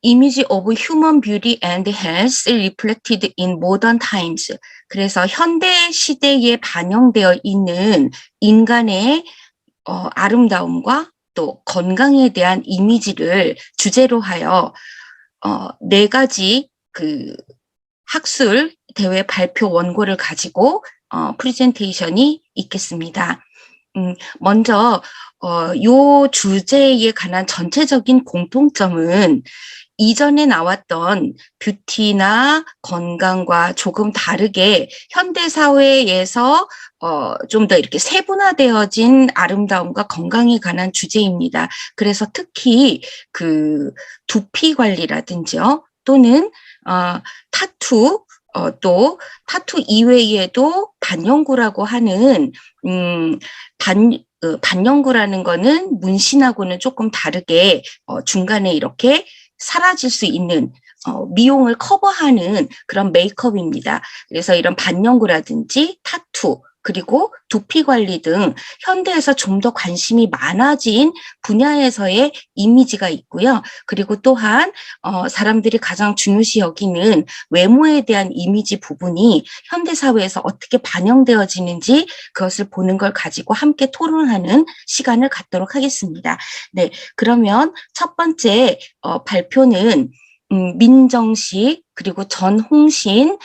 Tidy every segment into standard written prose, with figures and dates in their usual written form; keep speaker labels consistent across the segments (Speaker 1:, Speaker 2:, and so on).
Speaker 1: Image of Human Beauty and Health Reflected in Modern Times. 그래서 현대 시대에 반영되어 있는 인간의 아름다움과 또 건강에 대한 이미지를 주제로 하여 4가지 그 학술 대회 발표 원고를 가지고 프레젠테이션이 있겠습니다. 먼저 요 주제에 관한 전체적인 공통점은 이전에 나왔던 뷰티나 건강과 조금 다르게 현대 사회에서 좀 더 이렇게 세분화되어진 아름다움과 건강에 관한 주제입니다. 그래서 특히 그 두피 관리라든지요, 또는 타투, 또 타투 이외에도 반영구라고 하는 반영구라는 거는 문신하고는 조금 다르게 중간에 이렇게 사라질 수 있는 미용을 커버하는 그런 메이크업입니다. 그래서 이런 반영구라든지 타투, 그리고 두피 관리 등 현대에서 좀 더 관심이 많아진 분야에서의 이미지가 있고요. 그리고 또한 사람들이 가장 중요시 여기는 외모에 대한 이미지 부분이 현대 사회에서 어떻게 반영되어지는지 그것을 보는 걸 가지고 함께 토론하는 시간을 갖도록 하겠습니다. 네, 그러면 첫 번째 발표는 민정식 그리고 전홍신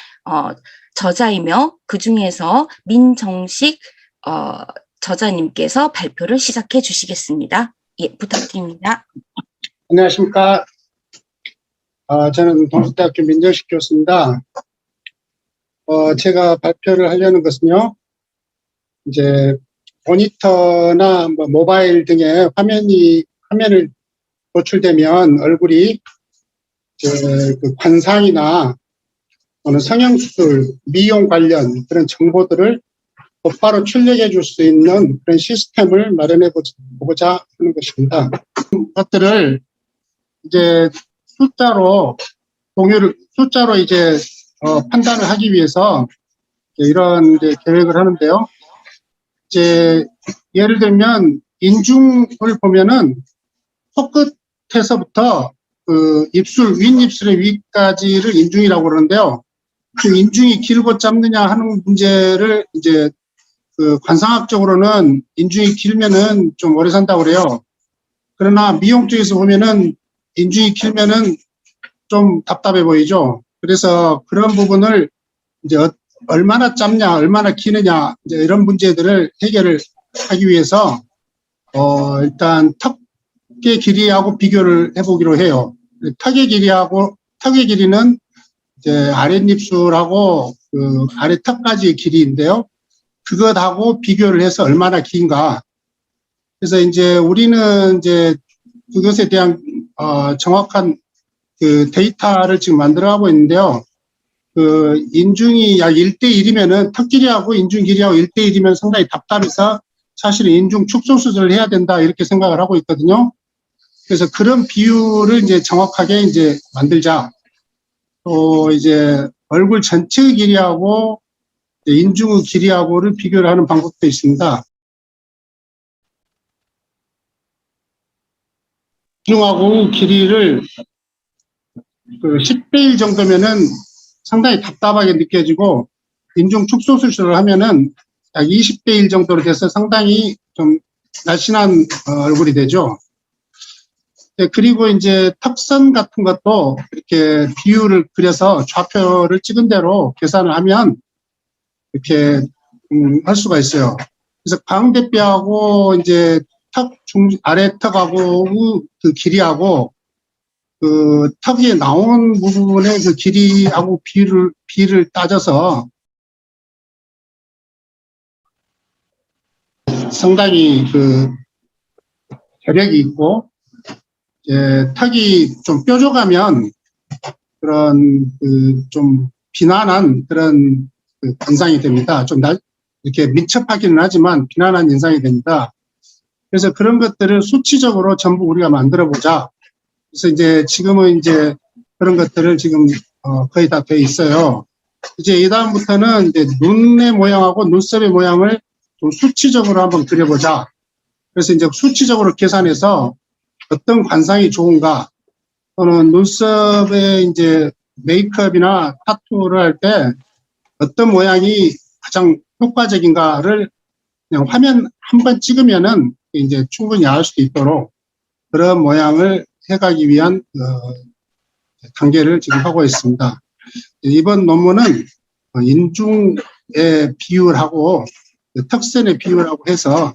Speaker 1: 저자이며 그중에서 민정식 저자님께서 발표를 시작해 주시겠습니다. 예, 부탁드립니다.
Speaker 2: 안녕하십니까. 저는 동국대학교 민정식 교수입니다. 제가 발표를 하려는 것은요, 이제 모니터나 뭐 모바일 등의 화면을 노출되면 얼굴이 그 관상이나 또는 성형수술, 미용 관련 그런 정보들을 곧바로 출력해 줄 수 있는 그런 시스템을 마련해 보고자 하는 것입니다. 것들을 이제 숫자로 이제 판단을 하기 위해서 이런 이제 계획을 하는데요. 이제 예를 들면 인중을 보면은 코끝에서부터 그 윗입술의 위까지를 인중이라고 그러는데요. 그 인중이 길고 짧느냐 하는 문제를 이제 그 관상학적으로는 인중이 길면은 좀 오래 산다고 그래요. 그러나 미용 쪽에서 보면은 인중이 길면은 좀 답답해 보이죠. 그래서 그런 부분을 이제 얼마나 짧냐, 얼마나 기느냐, 이제 이런 문제들을 해결을 하기 위해서 일단 턱의 길이하고 비교를 해보기로 해요. 턱의 길이는 이제 아랫입술하고 그 아래 턱까지의 길이인데요. 그것하고 비교를 해서 얼마나 긴가. 그래서 이제 우리는 이제 그것에 대한 정확한 그 데이터를 지금 만들어가고 있는데요. 그 인중이 약 1:1이면은 턱 길이하고 인중 길이하고 1:1이면 상당히 답답해서 사실은 인중 축소 수술을 해야 된다 이렇게 생각을 하고 있거든요. 그래서 그런 비율을 이제 정확하게 이제 만들자. 또 이제 얼굴 전체의 길이하고 인중의 길이하고를 비교를 하는 방법도 있습니다. 인중하고 길이를 그 10:1 정도면은 상당히 답답하게 느껴지고 인중 축소 수술을 하면은 약 20:1 정도로 돼서 상당히 좀 날씬한 얼굴이 되죠. 네, 그리고 이제 턱선 같은 것도 이렇게 비율을 그려서 좌표를 찍은 대로 계산을 하면 이렇게 할 수가 있어요. 그래서 광대뼈하고 이제 아래 턱하고 그 길이하고 그 턱이 나온 부분의 그 길이하고 비를 따져서 상당히 그 혈액이 있고 턱이 좀 뾰족하면 그런 그 좀 비난한 그런 그 인상이 됩니다. 좀 이렇게 민첩하기는 하지만 비난한 인상이 됩니다. 그래서 그런 것들을 수치적으로 전부 우리가 만들어 보자. 그래서 이제 지금은 이제 그런 것들을 지금 거의 다 돼 있어요. 이제 이 다음부터는 이제 눈의 모양하고 눈썹의 모양을 좀 수치적으로 한번 그려보자. 그래서 이제 수치적으로 계산해서 어떤 관상이 좋은가, 또는 눈썹에 이제 메이크업이나 타투를 할 때 어떤 모양이 가장 효과적인가를 그냥 화면 한 번 찍으면은 이제 충분히 알 수 있도록 그런 모양을 해가기 위한 단계를 지금 하고 있습니다. 이번 논문은 인중의 비율하고 턱선의 비율하고 해서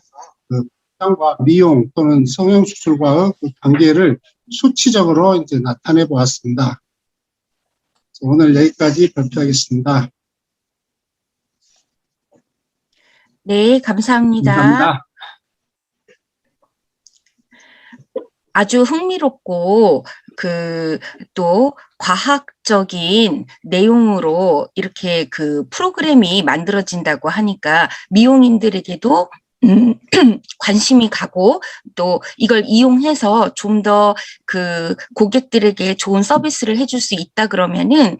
Speaker 2: 화장과 미용 또는 성형수술과의 관계를 수치적으로 이제 나타내 보았습니다. 오늘 여기까지 발표하겠습니다.
Speaker 1: 네, 감사합니다.
Speaker 2: 감사합니다.
Speaker 1: 아주 흥미롭고 또 과학적인 내용으로 이렇게 그 프로그램이 만들어진다고 하니까 미용인들에게도 관심이 가고 또 이걸 이용해서 좀 더 그 고객들에게 좋은 서비스를 해줄 수 있다 그러면은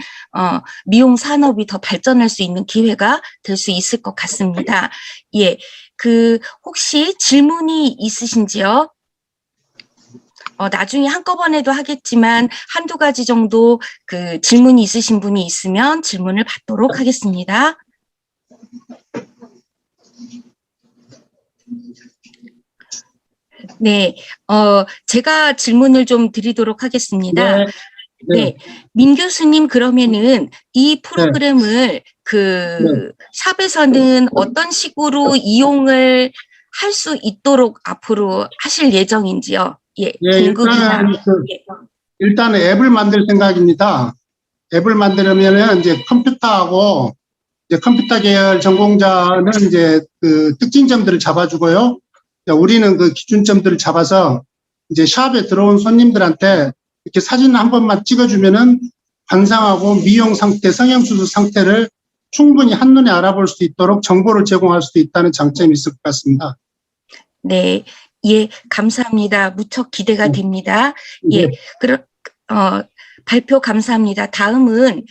Speaker 1: 미용 산업이 더 발전할 수 있는 기회가 될 수 있을 것 같습니다. 예, 혹시 질문이 있으신지요? 나중에 한꺼번에도 하겠지만 한두 가지 정도 질문이 있으신 분이 있으면 질문을 받도록 하겠습니다. 네, 제가 질문을 좀 드리도록 하겠습니다.
Speaker 2: 네.
Speaker 1: 네, 민 교수님 그러면은 이 프로그램을 샵에서는 어떤 식으로 이용을 할 수 있도록 앞으로 하실 예정인지요? 예, 등급이나.
Speaker 2: 일단 앱을 만들 생각입니다. 앱을 만들려면 이제 컴퓨터하고 이제 컴퓨터 계열 전공자는 이제 그 특징점들을 잡아주고요. 우리는 그 기준점들을 잡아서 이제 샵에 들어온 손님들한테 이렇게 사진 한 번만 찍어주면은 관상하고 미용 상태, 성형수술 상태를 충분히 한눈에 알아볼 수 있도록 정보를 제공할 수 있다는 장점이 있을 것 같습니다.
Speaker 1: 네, 예, 감사합니다. 무척 기대가 됩니다. 예, 발표 감사합니다. 다음은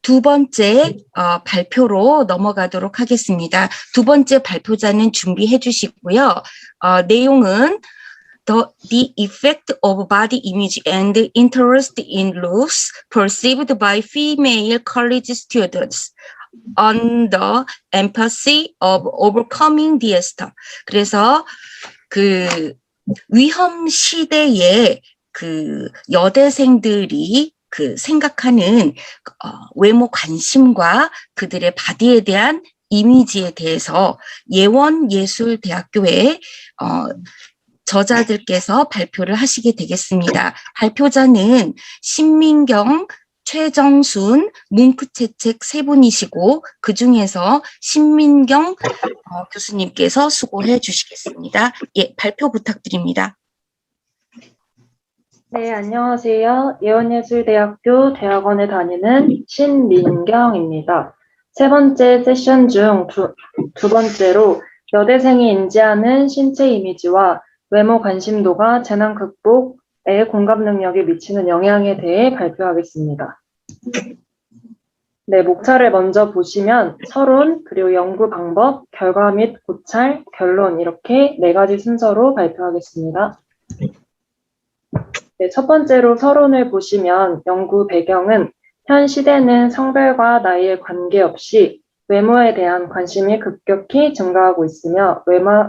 Speaker 1: 두 번째 발표로 넘어가도록 하겠습니다. 두 번째 발표자는 준비해 주시고요. 내용은 The effect of body image and interest in looks perceived by female college students on the empathy of overcoming disaster. 그래서 위험 시대에 여대생들이 생각하는 외모 관심과 그들의 바디에 대한 이미지에 대해서 예원예술대학교의 저자들께서 발표를 하시게 되겠습니다. 발표자는 신민경, 최정순, 뭉크채책 세 분이시고 그중에서 신민경 교수님께서 수고해 주시겠습니다. 예, 발표 부탁드립니다.
Speaker 3: 네, 안녕하세요. 예원예술대학교 대학원에 다니는 신민경입니다. 세 번째 세션 중 두 번째로 여대생이 인지하는 신체 이미지와 외모 관심도가 재난 극복에 공감 능력에 미치는 영향에 대해 발표하겠습니다. 네, 목차를 먼저 보시면 서론, 그리고 연구 방법, 결과 및 고찰, 결론 이렇게 네 가지 순서로 발표하겠습니다. 네, 첫 번째로 서론을 보시면 연구 배경은 현 시대는 성별과 나이에 관계없이 외모에 대한 관심이 급격히 증가하고 있으며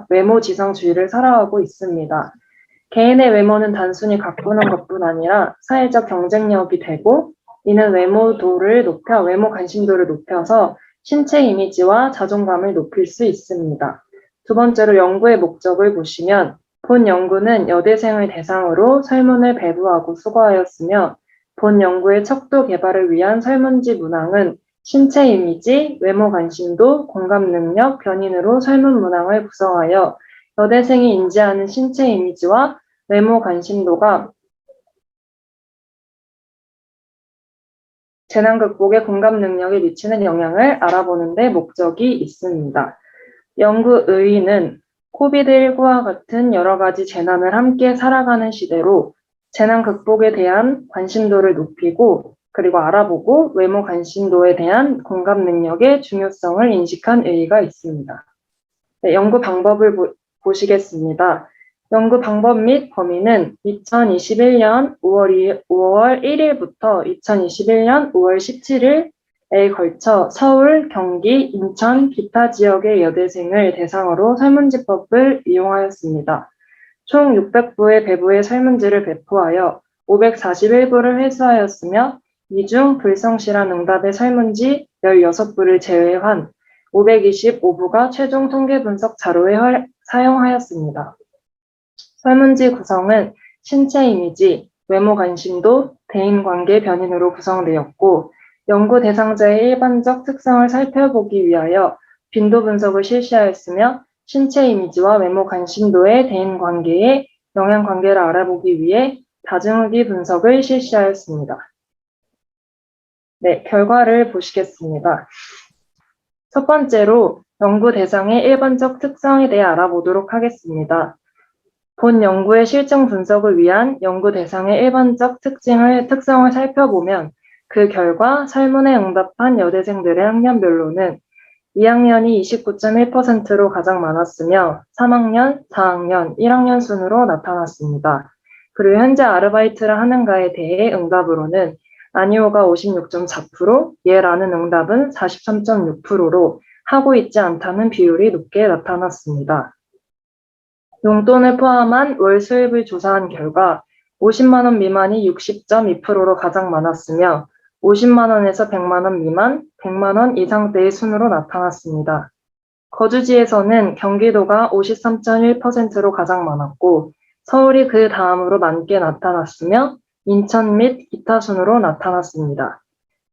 Speaker 3: 외모 지상주의를 살아가고 있습니다. 개인의 외모는 단순히 가꾸는 것뿐 아니라 사회적 경쟁력이 되고 이는 외모 관심도를 높여서 신체 이미지와 자존감을 높일 수 있습니다. 두 번째로 연구의 목적을 보시면 본 연구는 여대생을 대상으로 설문을 배부하고 수거하였으며 본 연구의 척도 개발을 위한 설문지 문항은 신체 이미지, 외모 관심도, 공감 능력, 변인으로 설문 문항을 구성하여 여대생이 인지하는 신체 이미지와 외모 관심도가 재난 극복에 공감 능력에 미치는 영향을 알아보는 데 목적이 있습니다. 연구 의의는 코비드19와 같은 여러 가지 재난을 함께 살아가는 시대로 재난 극복에 대한 관심도를 높이고 그리고 알아보고 외모 관심도에 대한 공감 능력의 중요성을 인식한 의의가 있습니다. 네, 연구 방법을 보시겠습니다. 연구 방법 및 범위는 2021년 5월 1일부터 2021년 5월 17일에 걸쳐 서울, 경기, 인천, 기타 지역의 여대생을 대상으로 설문지법을 이용하였습니다. 총 600부의 배부의 설문지를 배포하여 541부를 회수하였으며 이 중 불성실한 응답의 설문지 16부를 제외한 525부가 최종 통계 분석 자료에 사용하였습니다. 설문지 구성은 신체 이미지, 외모 관심도, 대인관계 변인으로 구성되었고 연구 대상자의 일반적 특성을 살펴보기 위하여 빈도 분석을 실시하였으며 신체 이미지와 외모 관심도의 대인관계의 영향관계를 알아보기 위해 다중후기 분석을 실시하였습니다. 네, 결과를 보시겠습니다. 첫 번째로 연구 대상의 일반적 특성에 대해 알아보도록 하겠습니다. 본 연구의 실증 분석을 위한 연구 대상의 일반적 특성을 살펴보면 그 결과 설문에 응답한 여대생들의 학년별로는 2학년이 29.1%로 가장 많았으며 3학년, 4학년, 1학년 순으로 나타났습니다. 그리고 현재 아르바이트를 하는가에 대해 응답으로는 아니오가 56.4%, 예라는 응답은 43.6%로 하고 있지 않다는 비율이 높게 나타났습니다. 용돈을 포함한 월 수입을 조사한 결과 50만 원 미만이 60.2%로 가장 많았으며 50만 원에서 100만 원 미만, 100만 원 이상대의 순으로 나타났습니다. 거주지에서는 경기도가 53.1%로 가장 많았고 서울이 그 다음으로 많게 나타났으며 인천 및 기타 순으로 나타났습니다.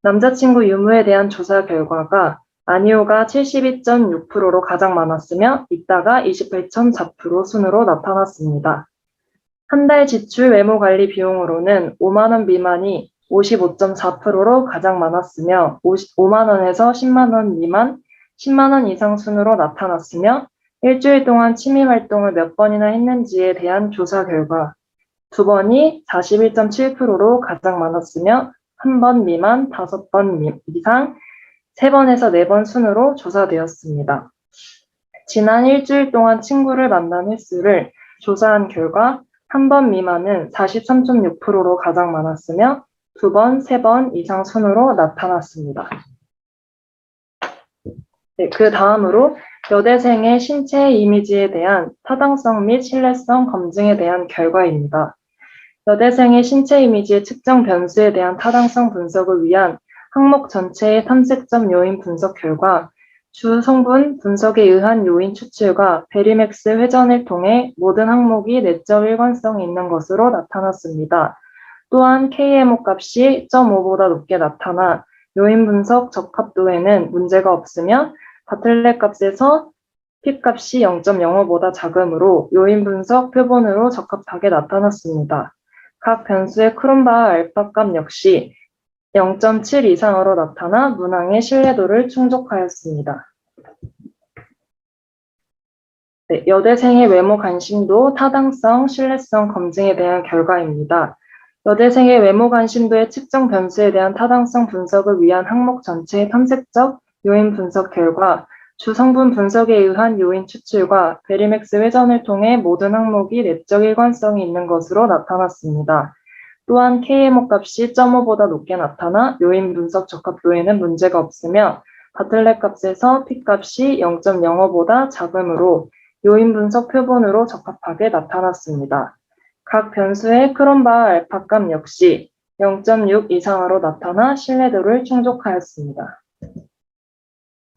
Speaker 3: 남자친구 유무에 대한 조사 결과가 아니오가 72.6%로 가장 많았으며 이따가 28.4% 순으로 나타났습니다. 한 달 지출 외모 관리 비용으로는 5만 원 미만이 55.4%로 가장 많았으며 5만 원에서 10만 원 미만, 10만 원 이상 순으로 나타났으며 일주일 동안 취미 활동을 몇 번이나 했는지에 대한 조사 결과 2번이 41.7%로 가장 많았으며 1번 미만, 5번 이상, 3번에서 4번 순으로 조사되었습니다. 지난 일주일 동안 친구를 만난 횟수를 조사한 결과 1번 미만은 43.6%로 가장 많았으며 2번, 3번 이상 순으로 나타났습니다. 네, 그 다음으로 여대생의 신체 이미지에 대한 타당성 및 신뢰성 검증에 대한 결과입니다. 여대생의 신체 이미지의 측정 변수에 대한 타당성 분석을 위한 항목 전체의 탐색점 요인 분석 결과 주 성분 분석에 의한 요인 추출과 베리맥스 회전을 통해 모든 항목이 내적 일관성이 있는 것으로 나타났습니다. 또한 KMO 값이 0.5보다 높게 나타나 요인 분석 적합도에는 문제가 없으며 바틀렛 값에서 P 값이 0.05보다 작으므로 요인 분석 표본으로 적합하게 나타났습니다. 각 변수의 크롬바와 알파 값 역시 0.7 이상으로 나타나 문항의 신뢰도를 충족하였습니다. 네, 여대생의 외모 관심도 타당성, 신뢰성 검증에 대한 결과입니다. 여대생의 외모 관심도의 측정 변수에 대한 타당성 분석을 위한 항목 전체의 탐색적 요인 분석 결과 주 성분 분석에 의한 요인 추출과 베리맥스 회전을 통해 모든 항목이 내적 일관성이 있는 것으로 나타났습니다. 또한 KMO 값이 0.5보다 높게 나타나 요인 분석 적합도에는 문제가 없으며 바틀렛 값에서 P 값이 0.05보다 작으므로 요인 분석 표본으로 적합하게 나타났습니다. 각 변수의 크롬바와 알파 값 역시 0.6 이상으로 나타나 신뢰도를 충족하였습니다.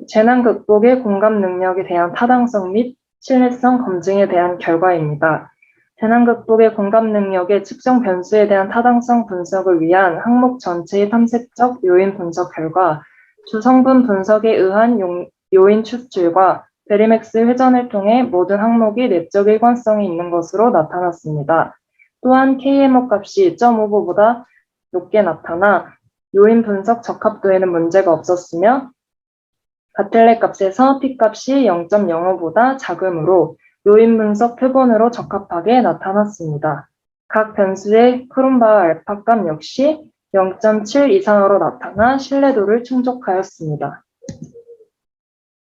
Speaker 3: 재난 극복의 공감 능력에 대한 타당성 및 신뢰성 검증에 대한 결과입니다. 재난 극복의 공감 능력의 측정 변수에 대한 타당성 분석을 위한 항목 전체의 탐색적 요인 분석 결과 주 성분 분석에 의한 요인 추출과 베리맥스 회전을 통해 모든 항목이 내적 일관성이 있는 것으로 나타났습니다. 또한 KMO 값이 2.5보다 높게 나타나 요인 분석 적합도에는 문제가 없었으며 바틀렛 값에서 P 값이 0.05보다 작으므로 요인 분석 표본으로 적합하게 나타났습니다. 각 변수의 크롬바와 알파 값 역시 0.7 이상으로 나타나 신뢰도를 충족하였습니다.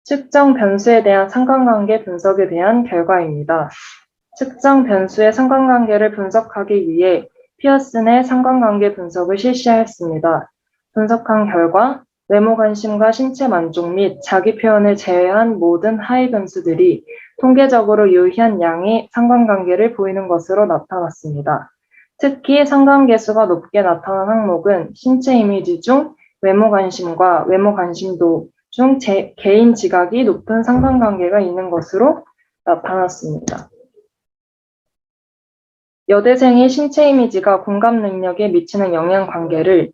Speaker 3: 측정 변수에 대한 상관관계 분석에 대한 결과입니다. 특정 변수의 상관관계를 분석하기 위해 피어슨의 상관관계 분석을 실시하였습니다. 분석한 결과 외모 관심과 신체 만족 및 자기 표현을 제외한 모든 하위 변수들이 통계적으로 유의한 양의 상관관계를 보이는 것으로 나타났습니다. 특히 상관계수가 높게 나타난 항목은 신체 이미지 중 외모 관심과 외모 관심도 중 개인 지각이 높은 상관관계가 있는 것으로 나타났습니다. 여대생의 신체 이미지가 공감 능력에 미치는 영향 관계를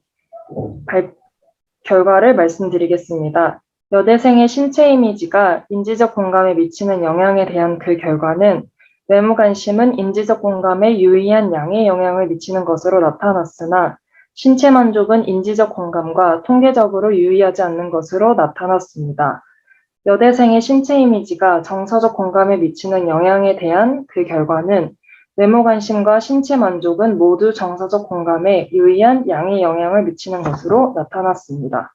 Speaker 3: 결과를 말씀드리겠습니다. 여대생의 신체 이미지가 인지적 공감에 미치는 영향에 대한 그 결과는 외모 관심은 인지적 공감에 유의한 양의 영향을 미치는 것으로 나타났으나 신체 만족은 인지적 공감과 통계적으로 유의하지 않는 것으로 나타났습니다. 여대생의 신체 이미지가 정서적 공감에 미치는 영향에 대한 그 결과는 외모 관심과 신체 만족은 모두 정서적 공감에 유의한 양의 영향을 미치는 것으로 나타났습니다.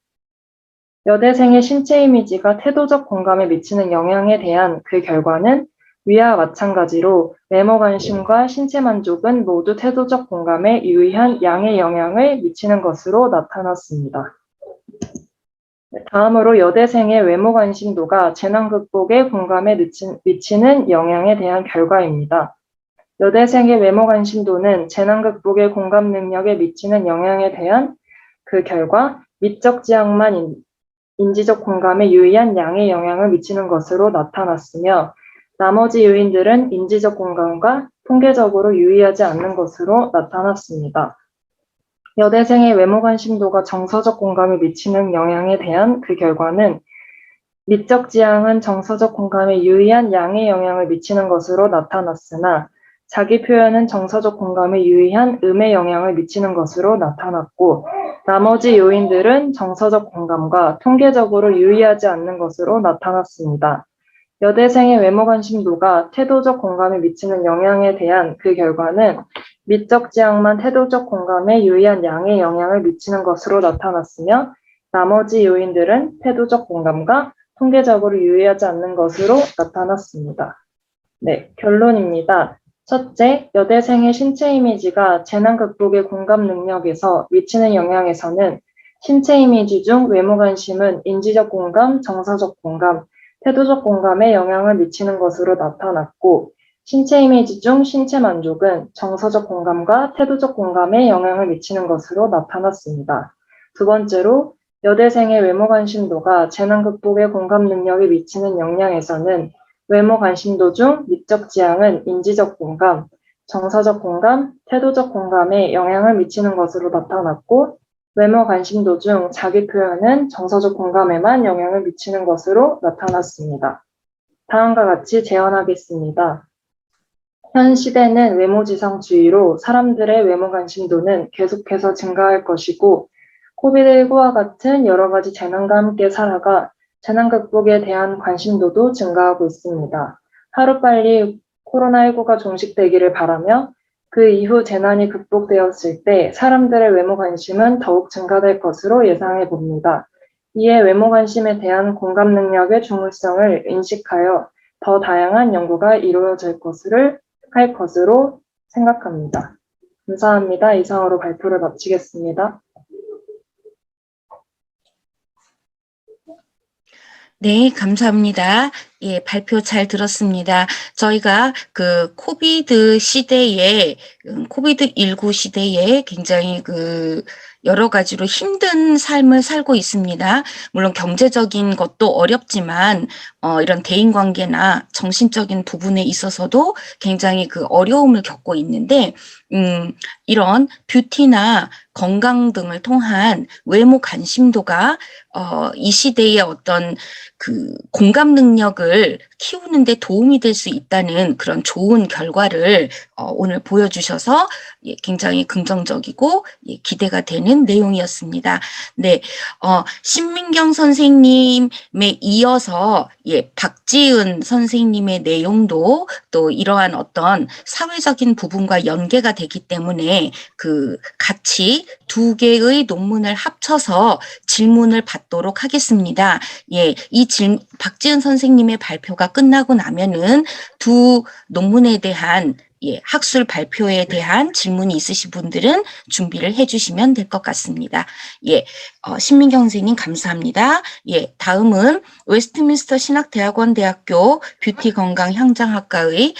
Speaker 3: 여대생의 신체 이미지가 태도적 공감에 미치는 영향에 대한 그 결과는 위와 마찬가지로 외모 관심과 신체 만족은 모두 태도적 공감에 유의한 양의 영향을 미치는 것으로 나타났습니다. 다음으로 여대생의 외모 관심도가 재난 극복에 공감에 미치는 영향에 대한 결과입니다. 여대생의 외모 관심도는 재난 극복의 공감 능력에 미치는 영향에 대한 그 결과 미적 지향만 인지적 공감에 유의한 양의 영향을 미치는 것으로 나타났으며 나머지 요인들은 인지적 공감과 통계적으로 유의하지 않는 것으로 나타났습니다. 여대생의 외모 관심도가 정서적 공감에 미치는 영향에 대한 그 결과는 미적 지향은 정서적 공감에 유의한 양의 영향을 미치는 것으로 나타났으나 자기 표현은 정서적 공감에 유의한 음의 영향을 미치는 것으로 나타났고 나머지 요인들은 정서적 공감과 통계적으로 유의하지 않는 것으로 나타났습니다. 여대생의 외모 관심도가 태도적 공감에 미치는 영향에 대한 그 결과는 미적 지향만 태도적 공감에 유의한 양의 영향을 미치는 것으로 나타났으며 나머지 요인들은 태도적 공감과 통계적으로 유의하지 않는 것으로 나타났습니다. 네, 결론입니다. 첫째, 여대생의 신체 이미지가 재난 극복의 공감 능력에서 미치는 영향에서는 신체 이미지 중 외모 관심은 인지적 공감, 정서적 공감, 태도적 공감에 영향을 미치는 것으로 나타났고 신체 이미지 중 신체 만족은 정서적 공감과 태도적 공감에 영향을 미치는 것으로 나타났습니다. 두 번째로 여대생의 외모 관심도가 재난 극복의 공감 능력에 미치는 영향에서는 외모 관심도 중 미적 지향은 인지적 공감, 정서적 공감, 태도적 공감에 영향을 미치는 것으로 나타났고 외모 관심도 중 자기 표현은 정서적 공감에만 영향을 미치는 것으로 나타났습니다. 다음과 같이 제언하겠습니다. 현 시대는 외모지상주의로 사람들의 외모 관심도는 계속해서 증가할 것이고 코비드19와 같은 여러 가지 재난과 함께 살아가 재난 극복에 대한 관심도도 증가하고 있습니다. 하루빨리 코로나19가 종식되기를 바라며 그 이후 재난이 극복되었을 때 사람들의 외모 관심은 더욱 증가될 것으로 예상해 봅니다. 이에 외모 관심에 대한 공감 능력의 중요성을 인식하여 더 다양한 연구가 이루어질 할 것으로 생각합니다. 감사합니다. 이상으로 발표를 마치겠습니다.
Speaker 1: 네, 감사합니다. 예, 발표 잘 들었습니다. 저희가 그 코비드 시대에, 코비드19 시대에 굉장히 여러 가지로 힘든 삶을 살고 있습니다. 물론 경제적인 것도 어렵지만, 이런 대인관계나 정신적인 부분에 있어서도 굉장히 어려움을 겪고 있는데, 이런 뷰티나 건강 등을 통한 외모 관심도가 이 시대의 어떤 공감 능력을 키우는 데 도움이 될 수 있다는 그런 좋은 결과를 오늘 보여주셔서 굉장히 긍정적이고 기대가 되는 내용이었습니다. 네, 신민경 선생님에 이어서 박지은 선생님의 내용도 또 이러한 어떤 사회적인 부분과 연계가 되기 때문에 같이 두 개의 논문을 합쳐서 질문을 받도록 하겠습니다. 예, 박지은 선생님의 발표가 끝나고 나면은 두 논문에 대한 학술 발표에 대한 질문이 있으신 분들은 준비를 해주시면 될 것 같습니다. 신민경 선생님 감사합니다. 다음은 웨스트민스터 신학대학원 대학교 뷰티건강향정학과의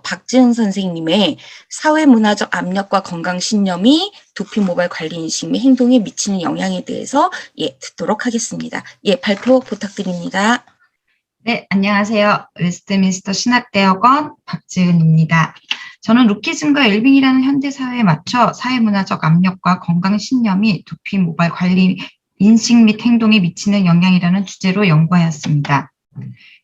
Speaker 1: 박지은 선생님의 사회문화적 압력과 건강신념이 두피 모발 관리 인식 및 행동에 미치는 영향에 대해서 듣도록 하겠습니다. 발표 부탁드립니다.
Speaker 4: 네, 안녕하세요. 웨스트민스터 신학대학원 박지은입니다. 저는 루키즘과 엘빙이라는 현대사회에 맞춰 사회문화적 압력과 건강신념이 두피 모발 관리 인식 및 행동에 미치는 영향이라는 주제로 연구하였습니다.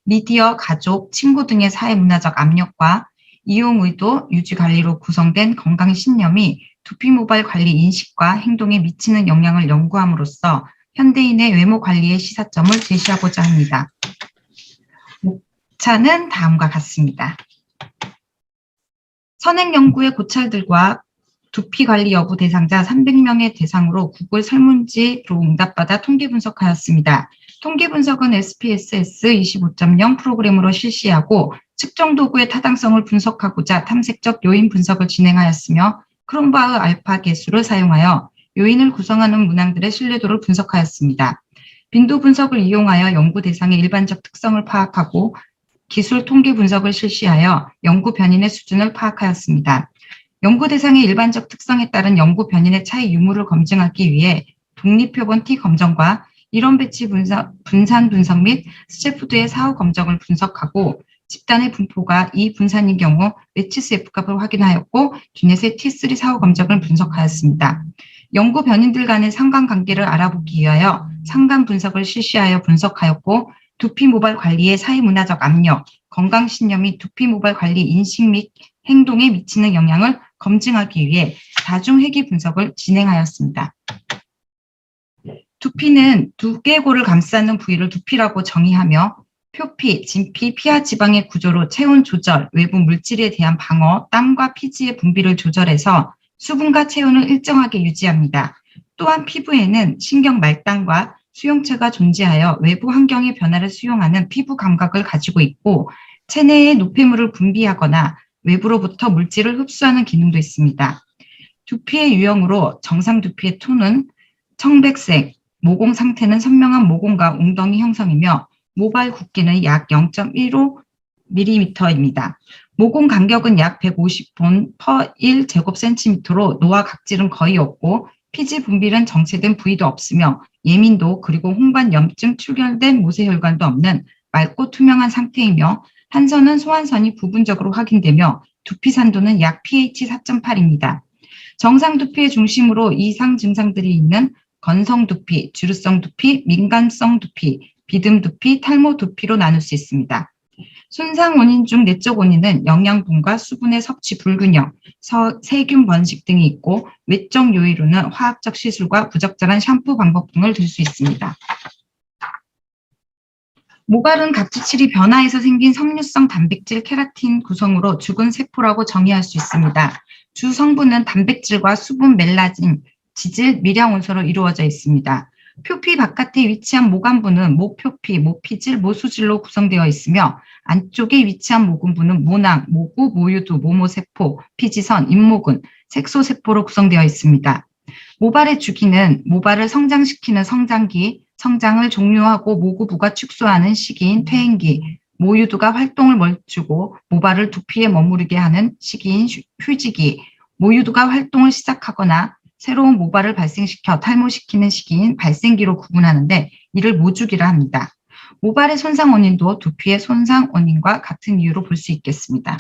Speaker 4: 미디어, 가족, 친구 등의 사회문화적 압력과 이용 의도, 유지 관리로 구성된 건강신념이 두피 모발 관리 인식과 행동에 미치는 영향을 연구함으로써 현대인의 외모 관리의 시사점을 제시하고자 합니다. 목차는 다음과 같습니다. 선행 연구의 고찰들과 두피 관리 여부 대상자 300명의 대상으로 구글 설문지로 응답받아 통계 분석하였습니다. 통계 분석은 SPSS 25.0 프로그램으로 실시하고 측정 도구의 타당성을 분석하고자 탐색적 요인 분석을 진행하였으며 크롬바흐 알파 계수를 사용하여 요인을 구성하는 문항들의 신뢰도를 분석하였습니다. 빈도 분석을 이용하여 연구 대상의 일반적 특성을 파악하고 기술 통계 분석을 실시하여 연구 변인의 수준을 파악하였습니다. 연구 대상의 일반적 특성에 따른 연구 변인의 차이 유무를 검증하기 위해 독립표본 T 검정과 이론 배치 분산 분석 및 스체푸드의 사후 검정을 분석하고 집단의 분포가 이 분산인 경우 매치스 F값을 확인하였고 듀넷의 T3 사후 검정을 분석하였습니다. 연구 변인들 간의 상관관계를 알아보기 위하여 상관 분석을 실시하여 분석하였고 두피 모발 관리의 사회문화적 압력, 건강신념이 두피 모발 관리 인식 및 행동에 미치는 영향을 검증하기 위해 다중회귀 분석을 진행하였습니다. 두피는 두개골을 감싸는 부위를 두피라고 정의하며 표피, 진피, 피하 지방의 구조로 체온 조절, 외부 물질에 대한 방어, 땀과 피지의 분비를 조절해서 수분과 체온을 일정하게 유지합니다. 또한 피부에는 신경 말단과 수용체가 존재하여 외부 환경의 변화를 수용하는 피부 감각을 가지고 있고 체내의 노폐물을 분비하거나 외부로부터 물질을 흡수하는 기능도 있습니다. 두피의 유형으로 정상 두피의 톤은 청백색, 모공 상태는 선명한 모공과 웅덩이 형성이며 모발 굵기는 약 0.15mm입니다. 모공 간격은 약 150본 per 1제곱센티미터로 노화 각질은 거의 없고 피지 분비는 정체된 부위도 없으며 예민도 그리고 홍반염증 출혈된 모세혈관도 없는 맑고 투명한 상태이며 한선은 소한선이 부분적으로 확인되며 두피 산도는 약 pH 4.8입니다. 정상 두피의 중심으로 이상 증상들이 있는 건성 두피, 주르성 두피, 민감성 두피, 비듬 두피, 탈모 두피로 나눌 수 있습니다. 손상 원인 중 내적 원인은 영양분과 수분의 섭취 불균형, 세균 번식 등이 있고 외적 요인으로는 화학적 시술과 부적절한 샴푸 방법 등을 들 수 있습니다. 모발은 각질이 변화해서 생긴 섬유성 단백질 케라틴 구성으로 죽은 세포라고 정의할 수 있습니다. 주 성분은 단백질과 수분, 멜라닌, 지질, 미량 원소로 이루어져 있습니다. 표피 바깥에 위치한 모관부는 모표피, 모피질, 모수질로 구성되어 있으며 안쪽에 위치한 모근부는 모낭, 모구, 모유두, 모모세포, 피지선, 잇모근, 색소세포로 구성되어 있습니다. 모발의 주기는 모발을 성장시키는 성장기, 성장을 종료하고 모구부가 축소하는 시기인 퇴행기, 모유두가 활동을 멈추고 모발을 두피에 머무르게 하는 시기인 휴지기, 모유두가 활동을 시작하거나 새로운 모발을 발생시켜 탈모시키는 시기인 발생기로 구분하는데 이를 모주기라 합니다. 모발의 손상 원인도 두피의 손상 원인과 같은 이유로 볼 수 있겠습니다.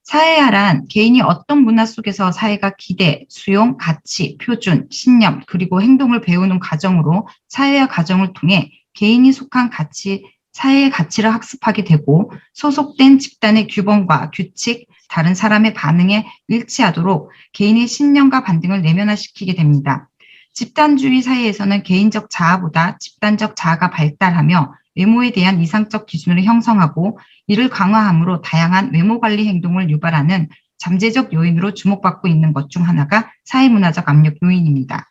Speaker 4: 사회화란 개인이 어떤 문화 속에서 사회가 기대, 수용, 가치, 표준, 신념, 그리고 행동을 배우는 과정으로 사회화 과정을 통해 개인이 속한 가치, 사회의 가치를 학습하게 되고 소속된 집단의 규범과 규칙, 다른 사람의 반응에 일치하도록 개인의 신념과 반등을 내면화시키게 됩니다. 집단주의 사회에서는 개인적 자아보다 집단적 자아가 발달하며 외모에 대한 이상적 기준을 형성하고 이를 강화함으로 다양한 외모 관리 행동을 유발하는 잠재적 요인으로 주목받고 있는 것 중 하나가 사회문화적 압력 요인입니다.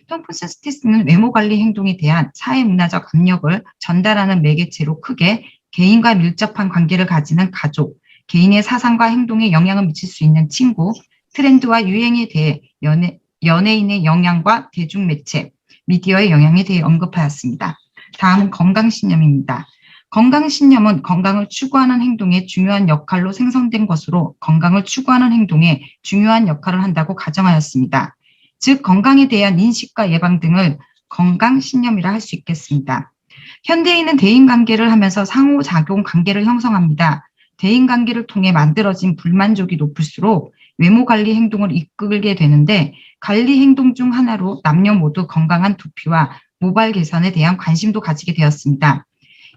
Speaker 4: 톰슨스티스는 외모관리 행동에 대한 사회문화적 압력을 전달하는 매개체로 크게 개인과 밀접한 관계를 가지는 가족, 개인의 사상과 행동에 영향을 미칠 수 있는 친구, 트렌드와 유행에 대해 연예인의 영향과 대중매체, 미디어의 영향에 대해 언급하였습니다. 다음은 건강신념입니다. 건강신념은 건강을 추구하는 행동의 중요한 역할로 생성된 것으로 건강을 추구하는 행동에 중요한 역할을 한다고 가정하였습니다. 즉 건강에 대한 인식과 예방 등을 건강신념이라 할 수 있겠습니다. 현대인은 대인관계를 하면서 상호작용 관계를 형성합니다. 대인관계를 통해 만들어진 불만족이 높을수록 외모관리 행동을 이끌게 되는데 관리 행동 중 하나로 남녀 모두 건강한 두피와 모발 개선에 대한 관심도 가지게 되었습니다.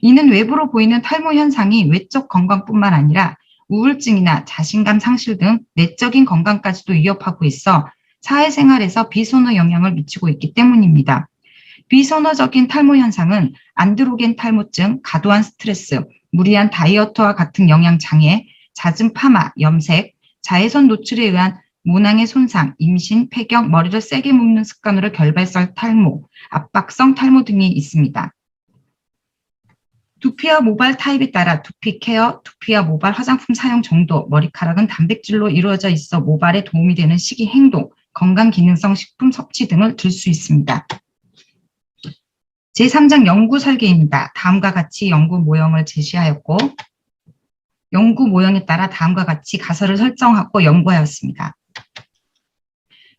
Speaker 4: 이는 외부로 보이는 탈모 현상이 외적 건강뿐만 아니라 우울증이나 자신감 상실 등 내적인 건강까지도 위협하고 있어 사회생활에서 비선호 영향을 미치고 있기 때문입니다. 비선호적인 탈모 현상은 안드로겐 탈모증, 과도한 스트레스, 무리한 다이어트와 같은 영양장애, 잦은 파마, 염색, 자외선 노출에 의한 모낭의 손상, 임신, 폐경, 머리를 세게 묶는 습관으로 결발성 탈모, 압박성 탈모 등이 있습니다. 두피와 모발 타입에 따라 두피 케어, 두피와 모발 화장품 사용 정도, 머리카락은 단백질로 이루어져 있어 모발에 도움이 되는 식이 행동, 건강 기능성 식품 섭취 등을 들 수 있습니다. 제3장 연구 설계입니다. 다음과 같이 연구 모형을 제시하였고 연구 모형에 따라 다음과 같이 가설을 설정하고 연구하였습니다.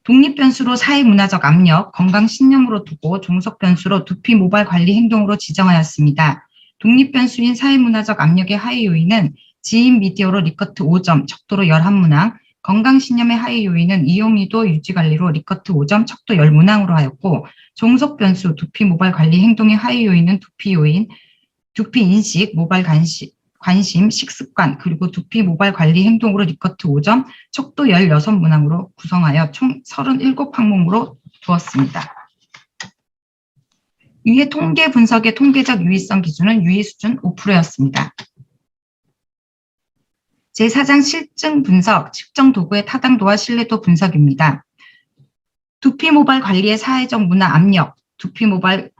Speaker 4: 독립변수로 사회문화적 압력, 건강신념으로 두고 종속변수로 두피 모발 관리 행동으로 지정하였습니다. 독립변수인 사회문화적 압력의 하위 요인은 지인 미디어로 리커트 5점, 척도로 11문항, 건강신념의 하위 요인은 이용유도 유지관리로 리커트 5점, 척도 10문항으로 하였고 종속변수 두피 모발 관리 행동의 하위 요인은 두피 요인, 두피 인식, 모발 관심, 식습관, 그리고 두피 모발 관리 행동으로 리커트 5점, 척도 16문항으로 구성하여 총 37항목으로 두었습니다. 위의 통계 분석의 통계적 유의성 기준은 유의 수준 5%였습니다. 제4장 실증 분석, 측정 도구의 타당도와 신뢰도 분석입니다. 두피 모발 관리의 사회적 문화 압력, 두피 모발의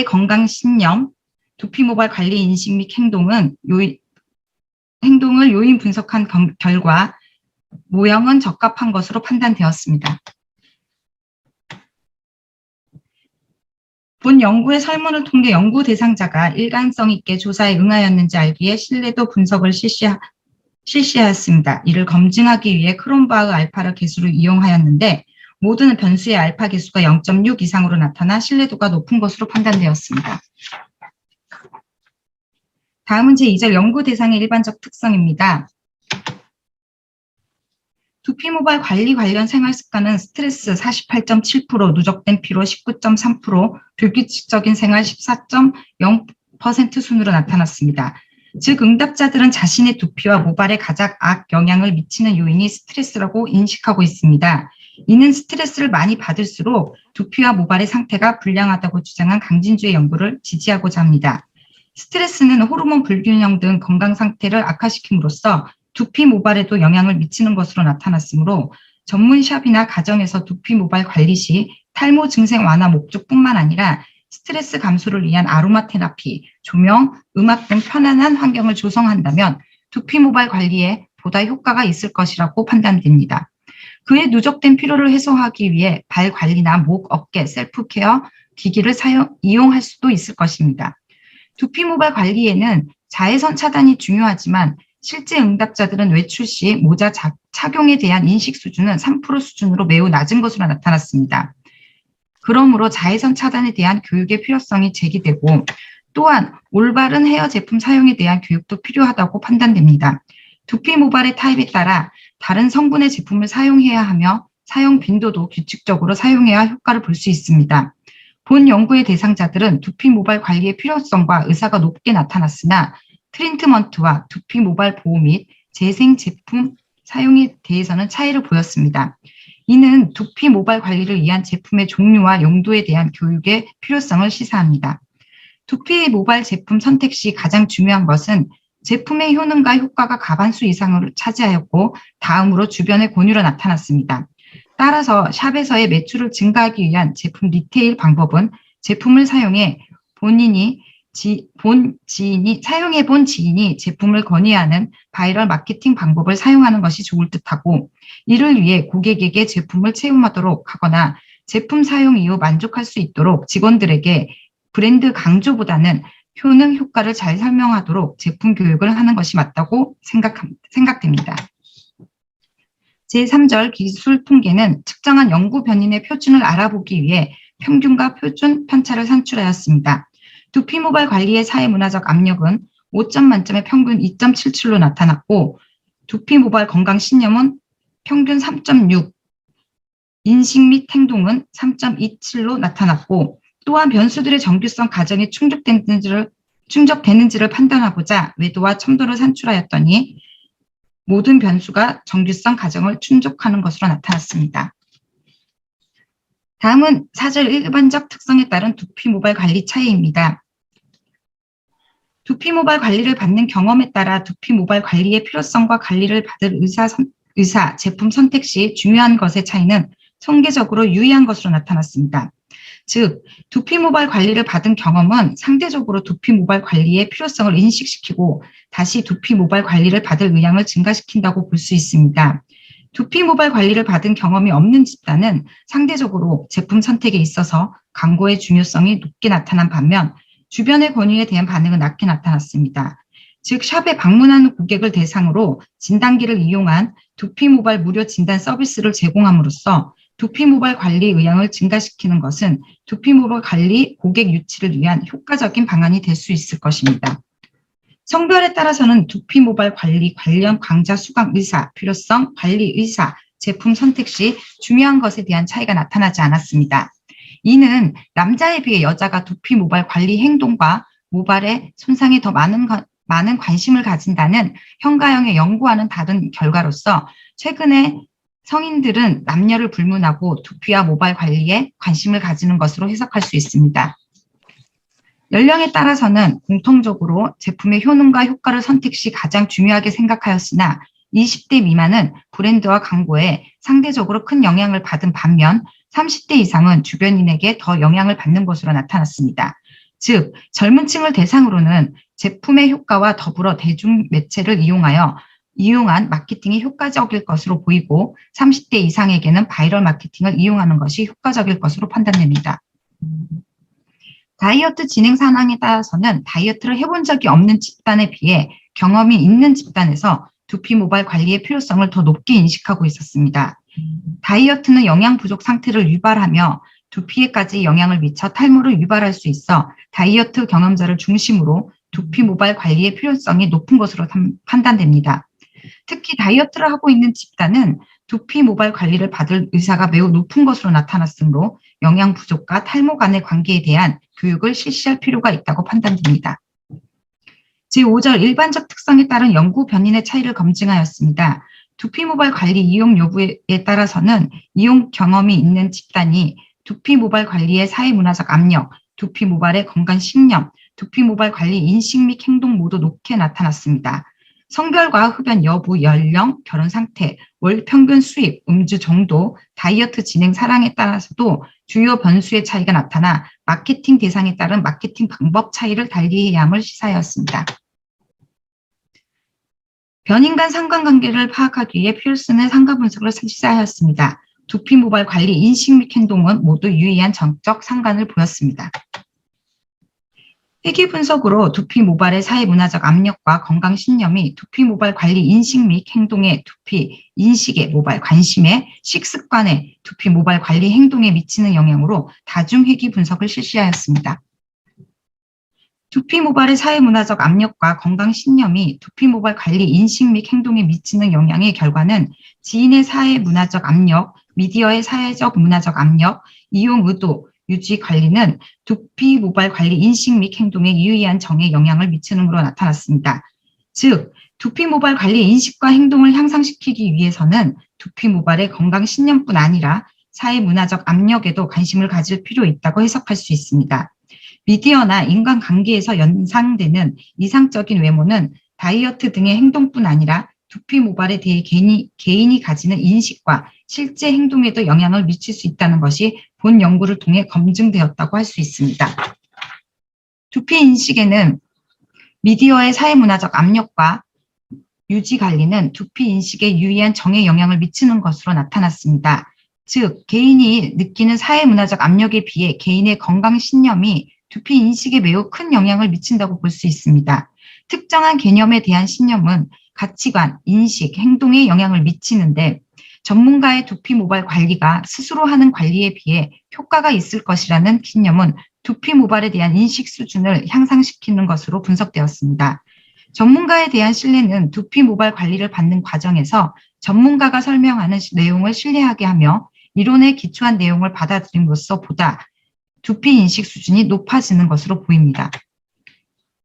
Speaker 4: 건강 신념, 두피 모발 관리 인식 및 행동을 요인 분석한 결과 모형은 적합한 것으로 판단되었습니다. 본 연구의 설문을 통해 연구 대상자가 일관성 있게 조사에 응하였는지 알기 위해 신뢰도 분석을 실시하였습니다. 이를 검증하기 위해 크롬바흐 알파를 개수로 이용하였는데 모든 변수의 알파 개수가 0.6 이상으로 나타나 신뢰도가 높은 것으로 판단되었습니다. 다음은 제2절 연구 대상의 일반적 특성입니다. 두피 모발 관리 관련 생활 습관은 스트레스 48.7%, 누적된 피로 19.3%, 불규칙적인 생활 14.0% 순으로 나타났습니다. 즉 응답자들은 자신의 두피와 모발에 가장 악영향을 미치는 요인이 스트레스라고 인식하고 있습니다. 이는 스트레스를 많이 받을수록 두피와 모발의 상태가 불량하다고 주장한 강진주의 연구를 지지하고자 합니다. 스트레스는 호르몬 불균형 등 건강 상태를 악화시킴으로써 두피 모발에도 영향을 미치는 것으로 나타났으므로 전문샵이나 가정에서 두피 모발 관리 시 탈모 증상 완화 목적뿐만 아니라 스트레스 감소를 위한 아로마 테라피, 조명, 음악 등 편안한 환경을 조성한다면 두피 모발 관리에 보다 효과가 있을 것이라고 판단됩니다. 그의 누적된 피로를 해소하기 위해 발 관리나 목, 어깨, 셀프 케어 기기를 이용할 수도 있을 것입니다. 두피 모발 관리에는 자외선 차단이 중요하지만 실제 응답자들은 외출 시 모자 착용에 대한 인식 수준은 3% 수준으로 매우 낮은 것으로 나타났습니다. 그러므로 자외선 차단에 대한 교육의 필요성이 제기되고 또한 올바른 헤어 제품 사용에 대한 교육도 필요하다고 판단됩니다. 두피 모발의 타입에 따라 다른 성분의 제품을 사용해야 하며 사용 빈도도 규칙적으로 사용해야 효과를 볼 수 있습니다. 본 연구의 대상자들은 두피 모발 관리의 필요성과 의사가 높게 나타났으나 트리트먼트와 두피 모발 보호 및 재생 제품 사용에 대해서는 차이를 보였습니다. 이는 두피 모발 관리를 위한 제품의 종류와 용도에 대한 교육의 필요성을 시사합니다. 두피 모발 제품 선택 시 가장 중요한 것은 제품의 효능과 효과가 과반수 이상을 차지하였고 다음으로 주변의 권유로 나타났습니다. 따라서 샵에서의 매출을 증가하기 위한 제품 리테일 방법은 제품을 사용해 사용해 본 지인이 제품을 권유하는 바이럴 마케팅 방법을 사용하는 것이 좋을 듯하고, 이를 위해 고객에게 제품을 체험하도록 하거나 제품 사용 이후 만족할 수 있도록 직원들에게 브랜드 강조보다는 효능, 효과를 잘 설명하도록 제품 교육을 하는 것이 맞다고 생각됩니다. 제3절 기술 통계는 측정한 연구 변인의 표준을 알아보기 위해 평균과 표준 편차를 산출하였습니다. 두피 모발 관리의 사회 문화적 압력은 5점 만점에 평균 2.77로 나타났고, 두피 모발 건강 신념은 평균 3.6, 인식 및 행동은 3.27로 나타났고, 또한 변수들의 정규성 가정이 충족되는지를 판단하고자 외도와 첨도를 산출하였더니 모든 변수가 정규성 가정을 충족하는 것으로 나타났습니다. 다음은 4절 일반적 특성에 따른 두피 모발 관리 차이입니다. 두피 모발 관리를 받는 경험에 따라 두피 모발 관리의 필요성과 관리를 받을 의사, 제품 선택 시 중요한 것의 차이는 통계적으로 유의한 것으로 나타났습니다. 즉, 두피 모발 관리를 받은 경험은 상대적으로 두피 모발 관리의 필요성을 인식시키고 다시 두피 모발 관리를 받을 의향을 증가시킨다고 볼 수 있습니다. 두피 모발 관리를 받은 경험이 없는 집단은 상대적으로 제품 선택에 있어서 광고의 중요성이 높게 나타난 반면 주변의 권유에 대한 반응은 낮게 나타났습니다. 즉, 샵에 방문하는 고객을 대상으로 진단기를 이용한 두피 모발 무료 진단 서비스를 제공함으로써 두피 모발 관리 의향을 증가시키는 것은 두피 모발 관리 고객 유치를 위한 효과적인 방안이 될 수 있을 것입니다. 성별에 따라서는 두피 모발 관리 관련 강좌 수강 의사, 필요성, 관리 의사, 제품 선택 시 중요한 것에 대한 차이가 나타나지 않았습니다. 이는 남자에 비해 여자가 두피 모발 관리 행동과 모발의 손상에 더 많은 관심을 가진다는 현가형의 연구와는 다른 결과로서 최근에 성인들은 남녀를 불문하고 두피와 모발 관리에 관심을 가지는 것으로 해석할 수 있습니다. 연령에 따라서는 공통적으로 제품의 효능과 효과를 선택 시 가장 중요하게 생각하였으나 20대 미만은 브랜드와 광고에 상대적으로 큰 영향을 받은 반면 30대 이상은 주변인에게 더 영향을 받는 것으로 나타났습니다. 즉, 젊은 층을 대상으로는 제품의 효과와 더불어 대중매체를 이용한 마케팅이 효과적일 것으로 보이고 30대 이상에게는 바이럴 마케팅을 이용하는 것이 효과적일 것으로 판단됩니다. 다이어트 진행 상황에 따라서는 다이어트를 해본 적이 없는 집단에 비해 경험이 있는 집단에서 두피 모발 관리의 필요성을 더 높게 인식하고 있었습니다. 다이어트는 영양 부족 상태를 유발하며 두피에까지 영향을 미쳐 탈모를 유발할 수 있어 다이어트 경험자를 중심으로 두피 모발 관리의 필요성이 높은 것으로 판단됩니다. 특히 다이어트를 하고 있는 집단은 두피 모발 관리를 받을 의사가 매우 높은 것으로 나타났으므로 영양 부족과 탈모 간의 관계에 대한 교육을 실시할 필요가 있다고 판단됩니다. 제5절 일반적 특성에 따른 연구 변인의 차이를 검증하였습니다. 두피 모발 관리 이용 여부에 따라서는 이용 경험이 있는 집단이 두피 모발 관리의 사회문화적 압력, 두피 모발의 건강 신념, 두피 모발 관리 인식 및 행동 모두 높게 나타났습니다. 성별과 흡연 여부, 연령, 결혼 상태, 월 평균 수입, 음주 정도, 다이어트 진행 사랑에 따라서도 주요 변수의 차이가 나타나 마케팅 대상에 따른 마케팅 방법 차이를 달리해야 함을 시사하였습니다. 변인 간 상관관계를 파악하기 위해 필슨의 상관 분석을 시사하였습니다. 두피 모발 관리 인식 및 행동은 모두 유의한 정적 상관을 보였습니다. 회귀 분석으로 두피 모발의 사회문화적 압력과 건강 신념이 두피 모발 관리 인식 및 행동에 두피 인식에 모발 관심에 식습관에 두피 모발 관리 행동에 미치는 영향으로 다중 회귀 분석을 실시하였습니다. 두피 모발의 사회문화적 압력과 건강 신념이 두피 모발 관리 인식 및 행동에 미치는 영향의 결과는 지인의 사회문화적 압력, 미디어의 사회적 문화적 압력, 이용 의도, 유지 관리는 두피 모발 관리 인식 및 행동에 유의한 정에 영향을 미치는 것으로 나타났습니다. 즉, 두피 모발 관리 인식과 행동을 향상시키기 위해서는 두피 모발의 건강 신념뿐 아니라 사회문화적 압력에도 관심을 가질 필요 있다고 해석할 수 있습니다. 미디어나 인간관계에서 연상되는 이상적인 외모는 다이어트 등의 행동뿐 아니라 두피 모발에 대해 개인이 가지는 인식과 실제 행동에도 영향을 미칠 수 있다는 것이 본 연구를 통해 검증되었다고 할 수 있습니다. 두피 인식에는 미디어의 사회문화적 압력과 유지 관리는 두피 인식에 유의한 정에 영향을 미치는 것으로 나타났습니다. 즉, 개인이 느끼는 사회문화적 압력에 비해 개인의 건강 신념이 두피 인식에 매우 큰 영향을 미친다고 볼 수 있습니다. 특정한 개념에 대한 신념은 가치관, 인식, 행동에 영향을 미치는데 전문가의 두피 모발 관리가 스스로 하는 관리에 비해 효과가 있을 것이라는 신념은 두피 모발에 대한 인식 수준을 향상시키는 것으로 분석되었습니다. 전문가에 대한 신뢰는 두피 모발 관리를 받는 과정에서 전문가가 설명하는 내용을 신뢰하게 하며 이론에 기초한 내용을 받아들임으로써 보다 두피 인식 수준이 높아지는 것으로 보입니다.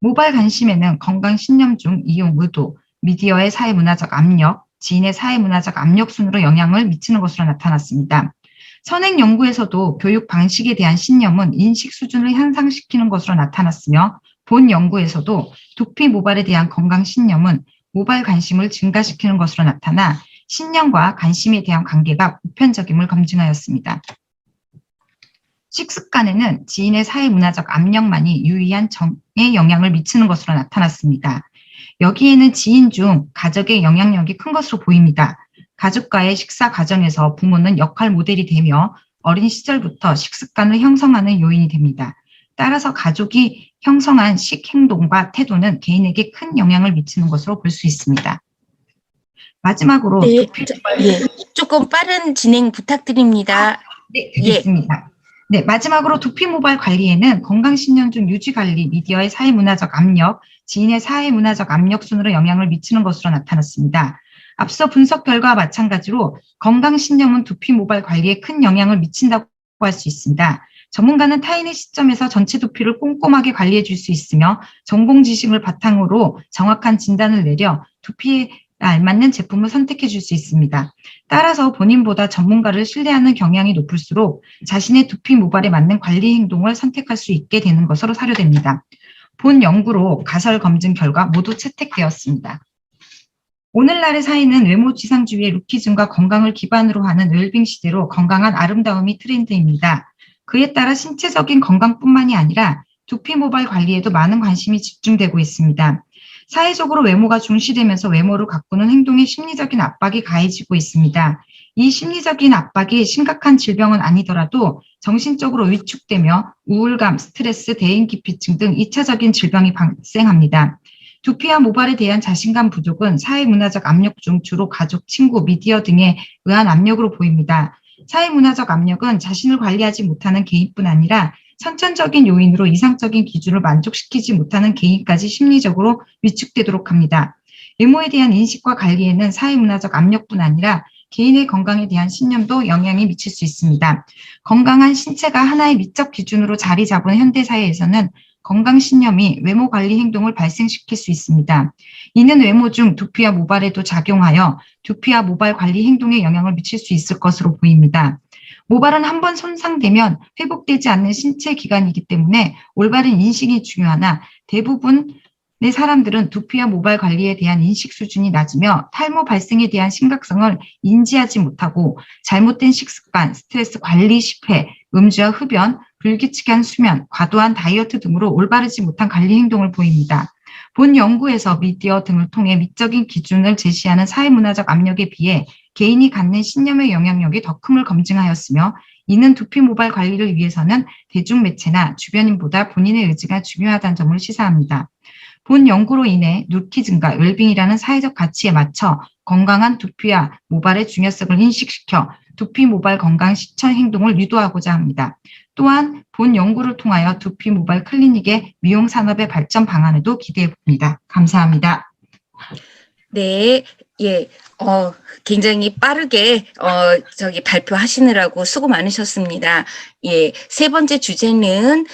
Speaker 4: 모발 관심에는 건강 신념 중 이용 의도, 미디어의 사회문화적 압력, 지인의 사회문화적 압력 순으로 영향을 미치는 것으로 나타났습니다. 선행 연구에서도 교육 방식에 대한 신념은 인식 수준을 향상시키는 것으로 나타났으며 본 연구에서도 두피 모발에 대한 건강 신념은 모발 관심을 증가시키는 것으로 나타나 신념과 관심에 대한 관계가 보편적임을 검증하였습니다. 식습관에는 지인의 사회문화적 압력만이 유의한 정에 영향을 미치는 것으로 나타났습니다. 여기에는 지인 중 가족의 영향력이 큰 것으로 보입니다. 가족과의 식사 과정에서 부모는 역할 모델이 되며 어린 시절부터 식습관을 형성하는 요인이 됩니다. 따라서 가족이 형성한 식행동과 태도는 개인에게 큰 영향을 미치는 것으로 볼 수 있습니다. 마지막으로
Speaker 1: 네, 조금 빠른 진행 부탁드립니다.
Speaker 4: 네, 알겠습니다. 네, 마지막으로 두피 모발 관리에는 건강신념 중 유지 관리, 미디어의 사회문화적 압력, 지인의 사회문화적 압력 순으로 영향을 미치는 것으로 나타났습니다. 앞서 분석 결과와 마찬가지로 건강신념은 두피 모발 관리에 큰 영향을 미친다고 할 수 있습니다. 전문가는 타인의 시점에서 전체 두피를 꼼꼼하게 관리해 줄 수 있으며 전공 지식을 바탕으로 정확한 진단을 내려 두피에 알맞는 제품을 선택해 줄 수 있습니다. 따라서 본인보다 전문가를 신뢰하는 경향이 높을수록 자신의 두피 모발에 맞는 관리 행동을 선택할 수 있게 되는 것으로 사료됩니다. 본 연구로 가설 검증 결과 모두 채택되었습니다. 오늘날의 사회는 외모 지상주의의 루키즘과 건강을 기반으로 하는 웰빙 시대로 건강한 아름다움이 트렌드입니다. 그에 따라 신체적인 건강뿐만이 아니라 두피 모발 관리에도 많은 관심이 집중되고 있습니다. 사회적으로 외모가 중시되면서 외모를 가꾸는 행동에 심리적인 압박이 가해지고 있습니다. 이 심리적인 압박이 심각한 질병은 아니더라도 정신적으로 위축되며 우울감, 스트레스, 대인기피증 등 2차적인 질병이 발생합니다. 두피와 모발에 대한 자신감 부족은 사회문화적 압력 중 주로 가족, 친구, 미디어 등에 의한 압력으로 보입니다. 사회문화적 압력은 자신을 관리하지 못하는 개인뿐 아니라 선천적인 요인으로 이상적인 기준을 만족시키지 못하는 개인까지 심리적으로 위축되도록 합니다. 외모에 대한 인식과 관리에는 사회문화적 압력뿐 아니라 개인의 건강에 대한 신념도 영향이 미칠 수 있습니다. 건강한 신체가 하나의 미적 기준으로 자리 잡은 현대사회에서는 건강신념이 외모 관리 행동을 발생시킬 수 있습니다. 이는 외모 중 두피와 모발에도 작용하여 두피와 모발 관리 행동에 영향을 미칠 수 있을 것으로 보입니다. 모발은 한번 손상되면 회복되지 않는 신체 기관이기 때문에 올바른 인식이 중요하나 대부분의 사람들은 두피와 모발 관리에 대한 인식 수준이 낮으며 탈모 발생에 대한 심각성을 인지하지 못하고 잘못된 식습관, 스트레스 관리 실패, 음주와 흡연, 불규칙한 수면, 과도한 다이어트 등으로 올바르지 못한 관리 행동을 보입니다. 본 연구에서 미디어 등을 통해 미적인 기준을 제시하는 사회문화적 압력에 비해 개인이 갖는 신념의 영향력이 더 큼을 검증하였으며 이는 두피 모발 관리를 위해서는 대중매체나 주변인보다 본인의 의지가 중요하다는 점을 시사합니다. 본 연구로 인해 루키즘과 웰빙이라는 사회적 가치에 맞춰 건강한 두피와 모발의 중요성을 인식시켜 두피 모발 건강 실천 행동을 유도하고자 합니다. 또한 본 연구를 통하여 두피 모발 클리닉의 미용 산업의 발전 방안에도 기대해 봅니다. 감사합니다.
Speaker 1: 네, 굉장히 빠르게 발표하시느라고 수고 많으셨습니다. 예, 세 번째 주제는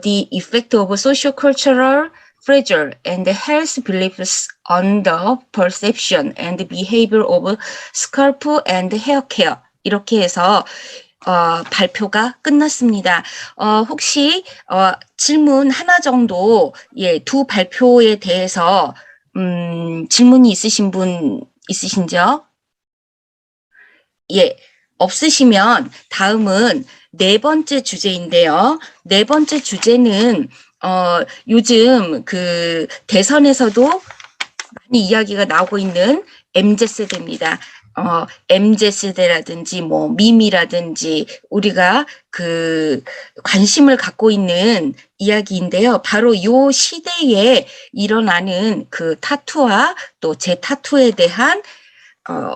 Speaker 1: The Effect of Socio-Cultural Pressure and Health Beliefs on the Perception and Behavior of Scalp and Hair Care 이렇게 해서 발표가 끝났습니다. 혹시 질문 하나 정도 두 발표에 대해서 질문이 있으신 분 있으신지요? 예, 없으시면 다음은 네 번째 주제인데요. 네 번째 주제는 요즘 그 대선에서도 많이 이야기가 나오고 있는 MZ세대입니다. MZ세대라든지 뭐 밈이라든지 우리가 그 관심을 갖고 있는 이야기인데요. 바로 요 시대에 일어나는 그 타투와 또 재타투에 대한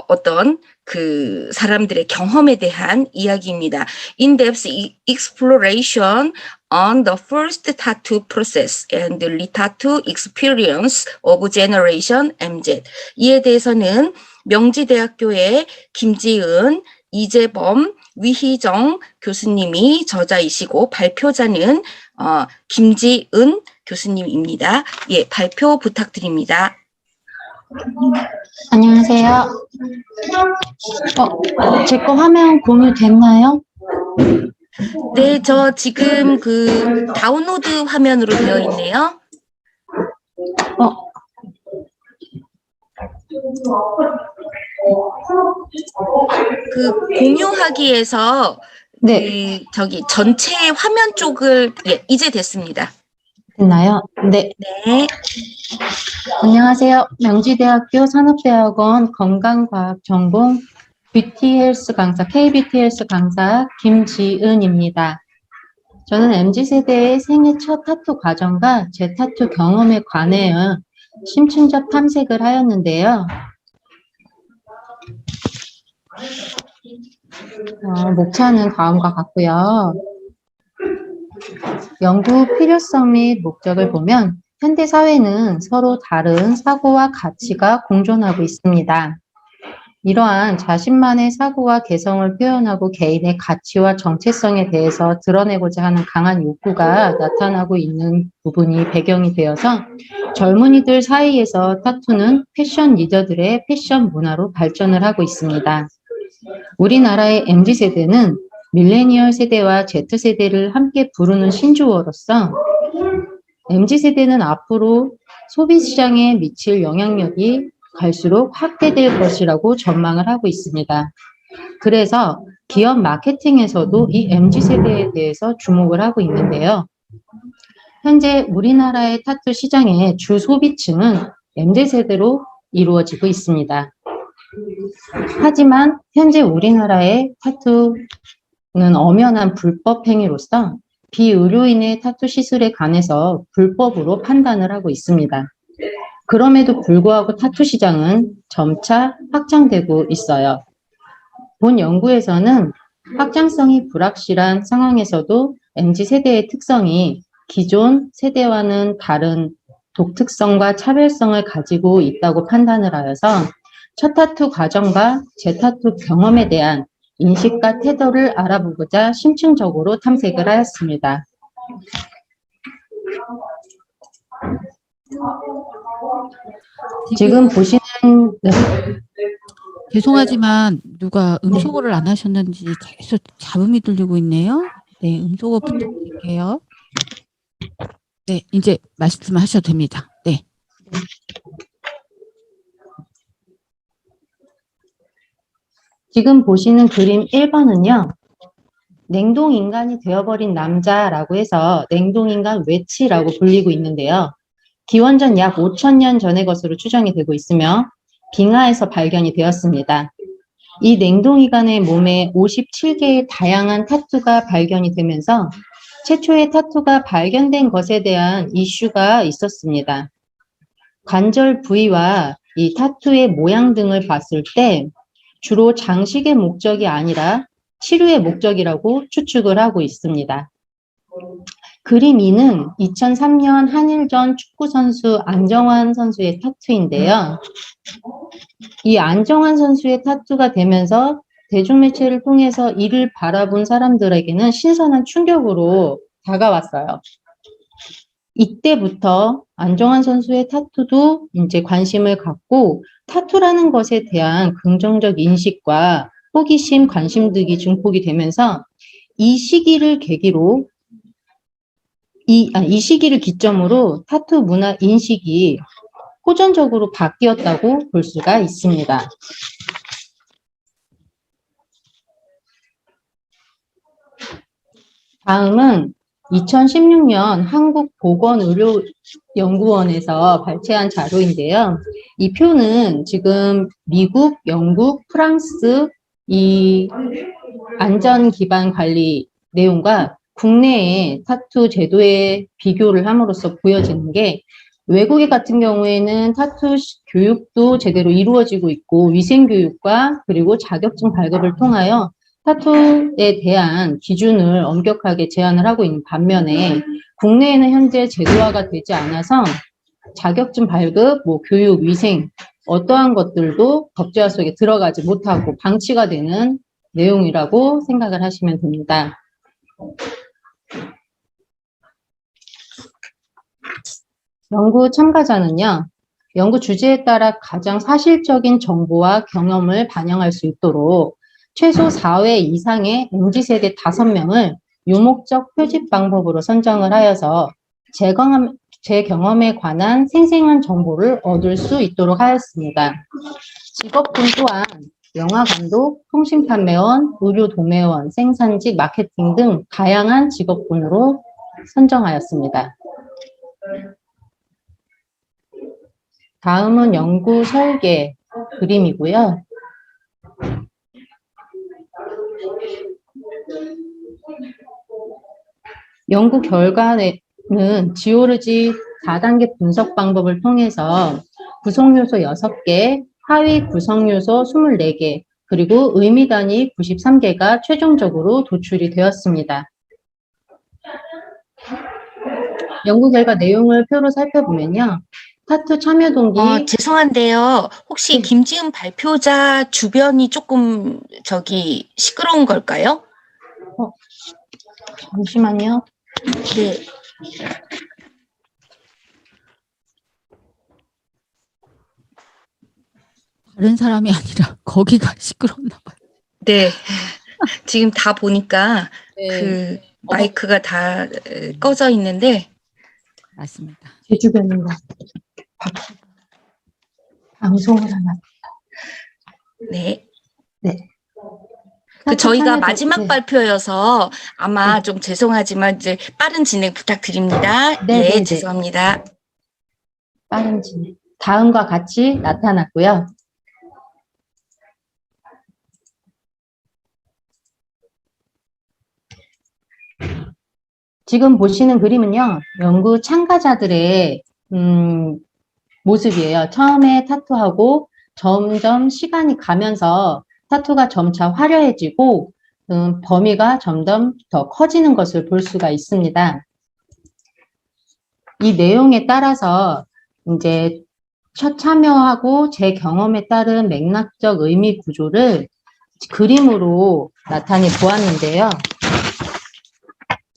Speaker 1: 어떤 그 사람들의 경험에 대한 이야기입니다. In-depth exploration on the first tattoo process and the re-tattoo experience of Generation MZ. 이에 대해서는 명지대학교의 김지은, 이재범, 위희정 교수님이 저자이시고 발표자는 김지은 교수님입니다. 예, 발표 부탁드립니다.
Speaker 5: 안녕하세요. 제 거 화면 공유됐나요?
Speaker 1: 네, 저 지금 그 다운로드 화면으로 되어 있네요. 그 공유하기에서
Speaker 5: 네,
Speaker 1: 그 저기 전체 화면 쪽을 예, 이제 됐습니다.
Speaker 5: 됐나요? 네.
Speaker 1: 네.
Speaker 5: 안녕하세요. 명지대학교 산업대학원 건강과학 전공 뷰티 헬스 강사, K-뷰티 헬스 강사 김지은입니다. 저는 MZ세대의 생애 첫 타투 과정과 제 타투 경험에 관하여 심층적 탐색을 하였는데요. 목차는 다음과 같고요. 연구 필요성 및 목적을 보면 현대 사회는 서로 다른 사고와 가치가 공존하고 있습니다. 이러한 자신만의 사고와 개성을 표현하고 개인의 가치와 정체성에 대해서 드러내고자 하는 강한 욕구가 나타나고 있는 부분이 배경이 되어서 젊은이들 사이에서 타투는 패션 리더들의 패션 문화로 발전을 하고 있습니다. 우리나라의 MZ세대는 밀레니얼 세대와 Z세대를 함께 부르는 신조어로서 MZ세대는 앞으로 소비시장에 미칠 영향력이 갈수록 확대될 것이라고 전망을 하고 있습니다. 그래서 기업 마케팅에서도 이 MZ세대에 대해서 주목을 하고 있는데요. 현재 우리나라의 타투 시장의 주 소비층은 MZ세대로 이루어지고 있습니다. 하지만 현재 우리나라의 타투는 엄연한 불법 행위로서 비의료인의 타투 시술에 관해서 불법으로 판단을 하고 있습니다. 그럼에도 불구하고 타투 시장은 점차 확장되고 있어요. 본 연구에서는 확장성이 불확실한 상황에서도 MZ세대의 특성이 기존 세대와는 다른 독특성과 차별성을 가지고 있다고 판단을 하여서 첫 타투 과정과 재타투 경험에 대한 인식과 태도를 알아보고자 심층적으로 탐색을 하였습니다. 지금 보시는
Speaker 6: 죄송하지만 누가 음소거를 안 하셨는지 계속 잡음이 들리고 있네요. 네, 음소거 부탁드릴게요. 네, 이제 말씀하셔도 됩니다. 네.
Speaker 5: 지금 보시는 그림 1번은요. 냉동인간이 되어버린 남자라고 해서 냉동인간 외치라고 불리고 있는데요. 기원전 약 5,000년 전의 것으로 추정이 되고 있으며 빙하에서 발견이 되었습니다. 이 냉동인간의 몸에 57개의 다양한 타투가 발견이 되면서 최초의 타투가 발견된 것에 대한 이슈가 있었습니다. 관절 부위와 이 타투의 모양 등을 봤을 때 주로 장식의 목적이 아니라 치료의 목적이라고 추측을 하고 있습니다. 그림 2는 2003년 한일전 축구선수 안정환 선수의 타투인데요. 이 안정환 선수의 타투가 되면서 대중매체를 통해서 이를 바라본 사람들에게는 신선한 충격으로 다가왔어요. 이때부터 안정환 선수의 타투도 이제 관심을 갖고 타투라는 것에 대한 긍정적 인식과 호기심, 관심 등이 증폭이 되면서 이 시기를 계기로 이 시기를 기점으로 타투 문화 인식이 호전적으로 바뀌었다고 볼 수가 있습니다. 다음은 2016년 한국보건의료연구원에서 발췌한 자료인데요. 이 표는 지금 미국, 영국, 프랑스 이 안전 기반 관리 내용과 국내의 타투 제도에 비교를 함으로써 보여지는 게 외국의 같은 경우에는 타투 교육도 제대로 이루어지고 있고 위생 교육과 그리고 자격증 발급을 통하여 타투에 대한 기준을 엄격하게 제한을 하고 있는 반면에 국내에는 현재 제도화가 되지 않아서 자격증 발급, 교육, 위생 어떠한 것들도 법제화 속에 들어가지 못하고 방치가 되는 내용이라고 생각을 하시면 됩니다. 연구 참가자는요, 연구 주제에 따라 가장 사실적인 정보와 경험을 반영할 수 있도록 최소 4회 이상의 MZ세대 5명을 유목적 표집 방법으로 선정을 하여서 제 경험에 관한 생생한 정보를 얻을 수 있도록 하였습니다. 직업군 또한 영화감독, 통신판매원, 의료도매원, 생산직, 마케팅 등 다양한 직업군으로 선정하였습니다. 다음은 연구 설계 그림이고요. 연구 결과는 지오르지 4단계 분석 방법을 통해서 구성요소 6개, 하위 구성요소 24개, 그리고 의미 단위 93개가 최종적으로 도출이 되었습니다. 연구 결과 내용을 표로 살펴보면요. 타투 참여 동기.
Speaker 1: 죄송한데요. 혹시
Speaker 5: 네.
Speaker 1: 김지은 발표자 주변이 조금 시끄러운 걸까요?
Speaker 5: 잠시만요.
Speaker 1: 네.
Speaker 6: 다른 사람이 아니라 거기가 시끄럽나 봐요.
Speaker 1: 네. 지금 다 보니까
Speaker 6: 네.
Speaker 1: 마이크가 다 꺼져 있는데.
Speaker 6: 맞습니다.
Speaker 5: 제 주변인가 방송을 하나.
Speaker 1: 네.
Speaker 5: 네.
Speaker 1: 저희가 마지막
Speaker 5: 네.
Speaker 1: 발표여서 아마
Speaker 5: 네.
Speaker 1: 좀 죄송하지만 이제 빠른 진행 부탁드립니다.
Speaker 5: 네, 네, 네.
Speaker 1: 죄송합니다.
Speaker 5: 빠른 진행. 다음과 같이 나타났고요. 지금 보시는 그림은요, 연구 참가자들의 모습이에요. 처음에 타투하고 점점 시간이 가면서 타투가 점차 화려해지고 범위가 점점 더 커지는 것을 볼 수가 있습니다. 이 내용에 따라서 이제 참여하고 제 경험에 따른 맥락적 의미 구조를 그림으로 나타내 보았는데요.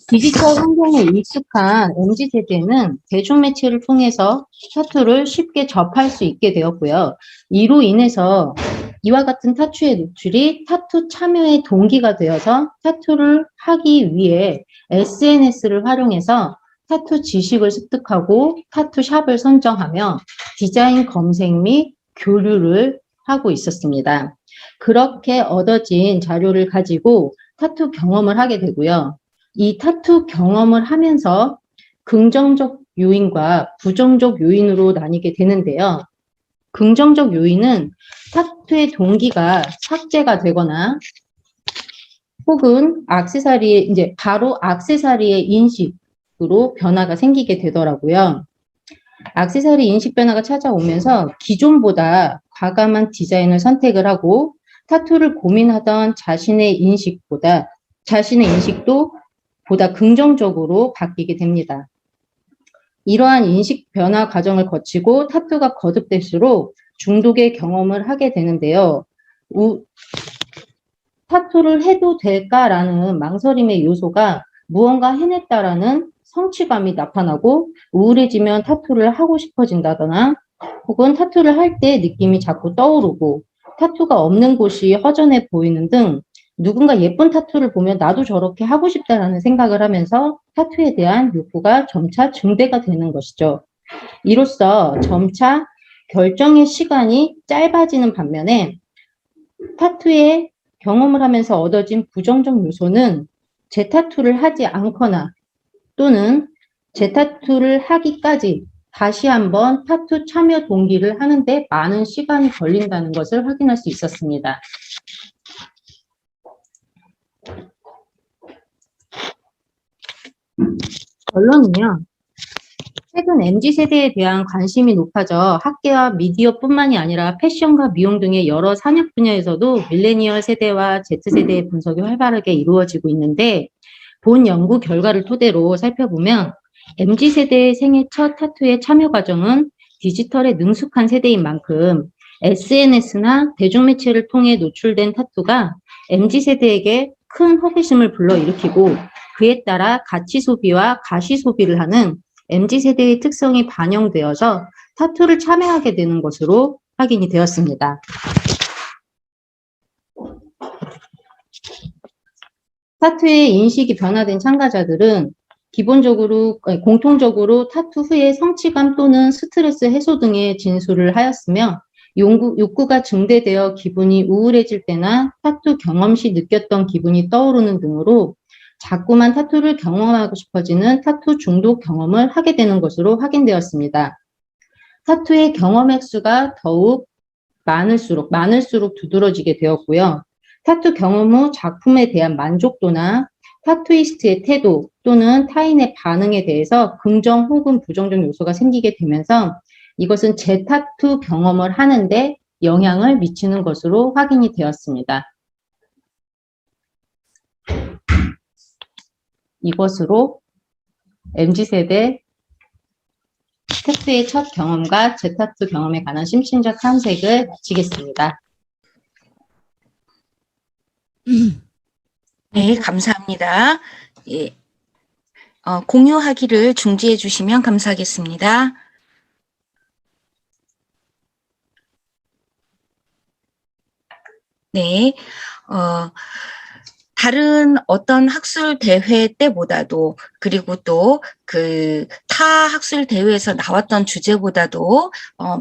Speaker 5: 디지털 환경에 익숙한 MZ세대는 대중매체를 통해서 타투를 쉽게 접할 수 있게 되었고요. 이로 인해서 이와 같은 타투의 노출이 타투 참여의 동기가 되어서 타투를 하기 위해 SNS를 활용해서 타투 지식을 습득하고 타투샵을 선정하며 디자인 검색 및 교류를 하고 있었습니다. 그렇게 얻어진 자료를 가지고 타투 경험을 하게 되고요. 이 타투 경험을 하면서 긍정적 요인과 부정적 요인으로 나뉘게 되는데요. 긍정적 요인은 타투의 동기가 삭제가 되거나 혹은 바로 액세서리의 인식으로 변화가 생기게 되더라고요. 액세서리 인식 변화가 찾아오면서 기존보다 과감한 디자인을 선택을 하고 타투를 고민하던 자신의 인식도 보다 긍정적으로 바뀌게 됩니다. 이러한 인식 변화 과정을 거치고 타투가 거듭될수록 중독의 경험을 하게 되는데요. 타투를 해도 될까라는 망설임의 요소가 무언가 해냈다라는 성취감이 나타나고 우울해지면 타투를 하고 싶어진다거나 혹은 타투를 할 때 느낌이 자꾸 떠오르고 타투가 없는 곳이 허전해 보이는 등 누군가 예쁜 타투를 보면 나도 저렇게 하고 싶다라는 생각을 하면서 타투에 대한 욕구가 점차 증대가 되는 것이죠. 이로써 점차 결정의 시간이 짧아지는 반면에 타투의 경험을 하면서 얻어진 부정적 요소는 재타투를 하지 않거나 또는 재타투를 하기까지 다시 한번 타투 참여 동기를 하는데 많은 시간이 걸린다는 것을 확인할 수 있었습니다. 결론은요. 최근 MZ세대에 대한 관심이 높아져 학계와 미디어뿐만이 아니라 패션과 미용 등의 여러 산업 분야에서도 밀레니얼 세대와 Z세대의 분석이 활발하게 이루어지고 있는데 본 연구 결과를 토대로 살펴보면 MZ세대의 생애 첫 타투의 참여 과정은 디지털에 능숙한 세대인 만큼 SNS나 대중매체를 통해 노출된 타투가 MZ세대에게 큰 호기심을 불러일으키고 그에 따라 가치 소비와 가시 소비를 하는 MZ세대의 특성이 반영되어서 타투를 참여하게 되는 것으로 확인이 되었습니다. 타투의 인식이 변화된 참가자들은 공통적으로 타투 후에 성취감 또는 스트레스 해소 등의 진술을 하였으며 욕구가 증대되어 기분이 우울해질 때나 타투 경험 시 느꼈던 기분이 떠오르는 등으로 자꾸만 타투를 경험하고 싶어지는 타투 중독 경험을 하게 되는 것으로 확인되었습니다. 타투의 경험 횟수가 더욱 많을수록 두드러지게 되었고요. 타투 경험 후 작품에 대한 만족도나 타투이스트의 태도 또는 타인의 반응에 대해서 긍정 혹은 부정적 요소가 생기게 되면서 이것은 재타투 경험을 하는데 영향을 미치는 것으로 확인이 되었습니다. 이것으로 MZ세대 타투의 첫 경험과 재타투 경험에 관한 심층적 탐색을 마치겠습니다.
Speaker 1: 네, 감사합니다. 예, 공유하기를 중지해 주시면 감사하겠습니다. 네, 다른 어떤 학술 대회 때보다도 그리고 또 그 타 학술 대회에서 나왔던 주제보다도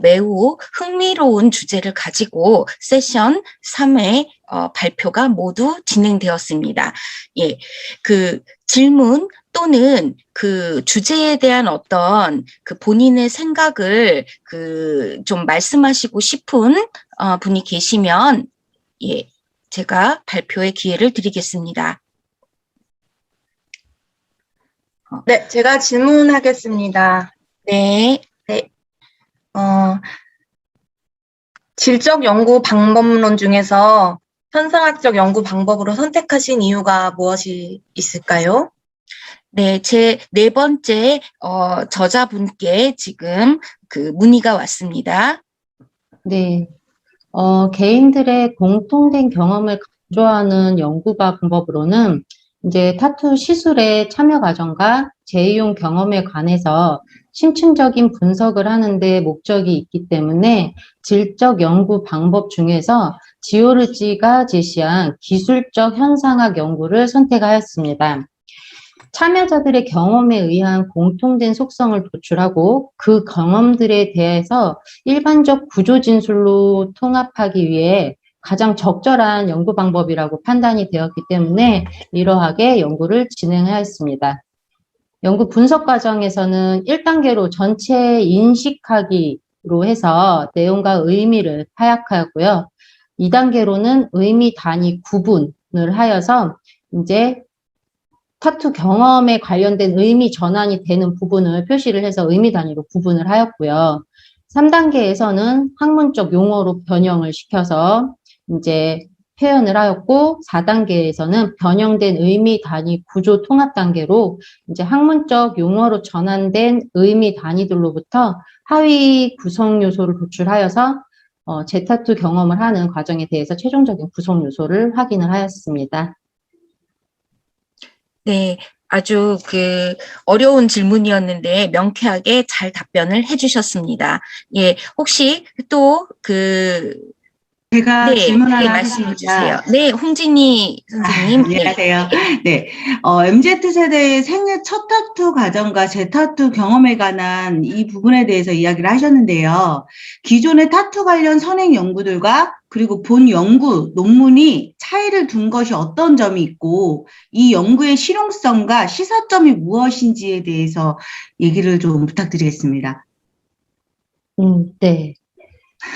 Speaker 1: 매우 흥미로운 주제를 가지고 세션 3회 발표가 모두 진행되었습니다. 예, 그 질문 또는 그 주제에 대한 어떤 그 본인의 생각을 그 좀 말씀하시고 싶은 분이 계시면 예. 제가 발표의 기회를 드리겠습니다.
Speaker 7: 네, 제가 질문하겠습니다.
Speaker 1: 네.
Speaker 7: 질적 연구 방법론 중에서 현상학적 연구 방법으로 선택하신 이유가 무엇이 있을까요?
Speaker 1: 네, 제 네 번째 저자분께 지금 그 문의가 왔습니다.
Speaker 5: 네. 개인들의 공통된 경험을 강조하는 연구 방법으로는 이제 타투 시술의 참여 과정과 재이용 경험에 관해서 심층적인 분석을 하는데 목적이 있기 때문에 질적 연구 방법 중에서 지오르지가 제시한 기술적 현상학 연구를 선택하였습니다. 참여자들의 경험에 의한 공통된 속성을 도출하고 그 경험들에 대해서 일반적 구조 진술로 통합하기 위해 가장 적절한 연구 방법이라고 판단이 되었기 때문에 이러하게 연구를 진행하였습니다. 연구 분석 과정에서는 1단계로 전체 인식하기로 해서 내용과 의미를 파악하였고요. 2단계로는 의미 단위 구분을 하여서 이제 타투 경험에 관련된 의미 전환이 되는 부분을 표시를 해서 의미 단위로 구분을 하였고요. 3단계에서는 학문적 용어로 변형을 시켜서 이제 표현을 하였고 4단계에서는 변형된 의미 단위 구조 통합 단계로 이제 학문적 용어로 전환된 의미 단위들로부터 하위 구성 요소를 도출하여서 재타투 경험을 하는 과정에 대해서 최종적인 구성 요소를 확인을 하였습니다.
Speaker 1: 네, 아주 그 어려운 질문이었는데 명쾌하게 잘 답변을 해주셨습니다. 예, 혹시 또 그
Speaker 8: 제가
Speaker 1: 네,
Speaker 8: 질문
Speaker 1: 크게
Speaker 8: 하나
Speaker 1: 말씀해 주세요.
Speaker 8: 하겠습니다.
Speaker 1: 네, 홍진희 선생님. 네.
Speaker 8: 안녕하세요. 네, MZ세대의 생애 첫 타투 과정과 재타투 경험에 관한 이 부분에 대해서 이야기를 하셨는데요. 기존의 타투 관련 선행 연구들과 그리고 본 연구 논문이 차이를 둔 것이 어떤 점이 있고 이 연구의 실용성과 시사점이 무엇인지에 대해서 얘기를 좀 부탁드리겠습니다.
Speaker 5: 네.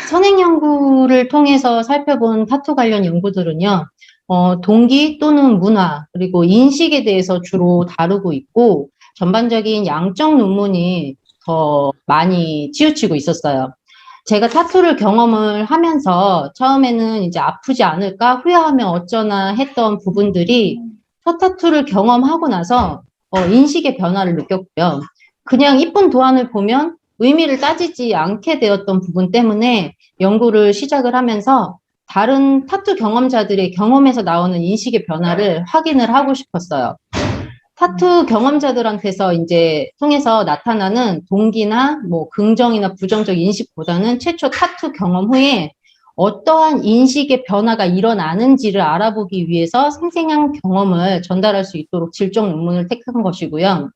Speaker 5: 선행 연구를 통해서 살펴본 타투 관련 연구들은요, 동기 또는 문화, 그리고 인식에 대해서 주로 다루고 있고, 전반적인 양적 논문이 더 많이 치우치고 있었어요. 제가 타투를 경험을 하면서 처음에는 이제 아프지 않을까, 후회하면 어쩌나 했던 부분들이 첫 타투를 경험하고 나서 인식의 변화를 느꼈고요. 그냥 이쁜 도안을 보면 의미를 따지지 않게 되었던 부분 때문에 연구를 시작을 하면서 다른 타투 경험자들의 경험에서 나오는 인식의 변화를 확인을 하고 싶었어요. 타투 경험자들한테서 이제 통해서 나타나는 동기나 뭐 긍정이나 부정적 인식보다는 최초 타투 경험 후에 어떠한 인식의 변화가 일어나는지를 알아보기 위해서 생생한 경험을 전달할 수 있도록 질적 논문을 택한 것이고요.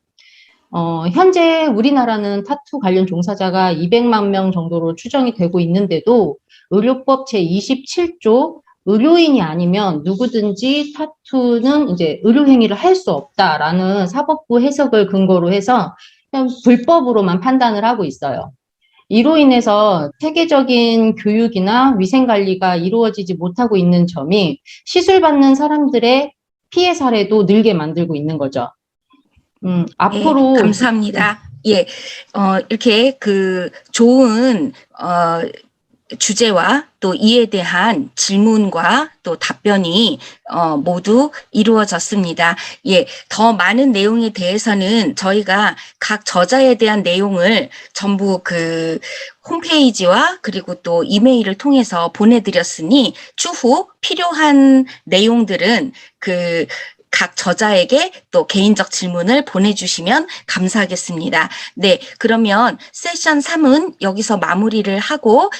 Speaker 5: 현재 우리나라는 타투 관련 종사자가 200만 명 정도로 추정이 되고 있는데도 의료법 제27조 의료인이 아니면 누구든지 타투는 이제 의료행위를 할 수 없다라는 사법부 해석을 근거로 해서 그냥 불법으로만 판단을 하고 있어요. 이로 인해서 체계적인 교육이나 위생관리가 이루어지지 못하고 있는 점이 시술받는 사람들의 피해 사례도 늘게 만들고 있는 거죠. 앞으로.
Speaker 1: 네, 감사합니다. 예, 이렇게 그 좋은, 주제와 또 이에 대한 질문과 또 답변이 모두 이루어졌습니다. 예, 더 많은 내용에 대해서는 저희가 각 저자에 대한 내용을 전부 그 홈페이지와 그리고 또 이메일을 통해서 보내드렸으니 추후 필요한 내용들은 그 각 저자에게 또 개인적 질문을 보내주시면 감사하겠습니다. 네, 그러면 세션 3은 여기서 마무리를 하고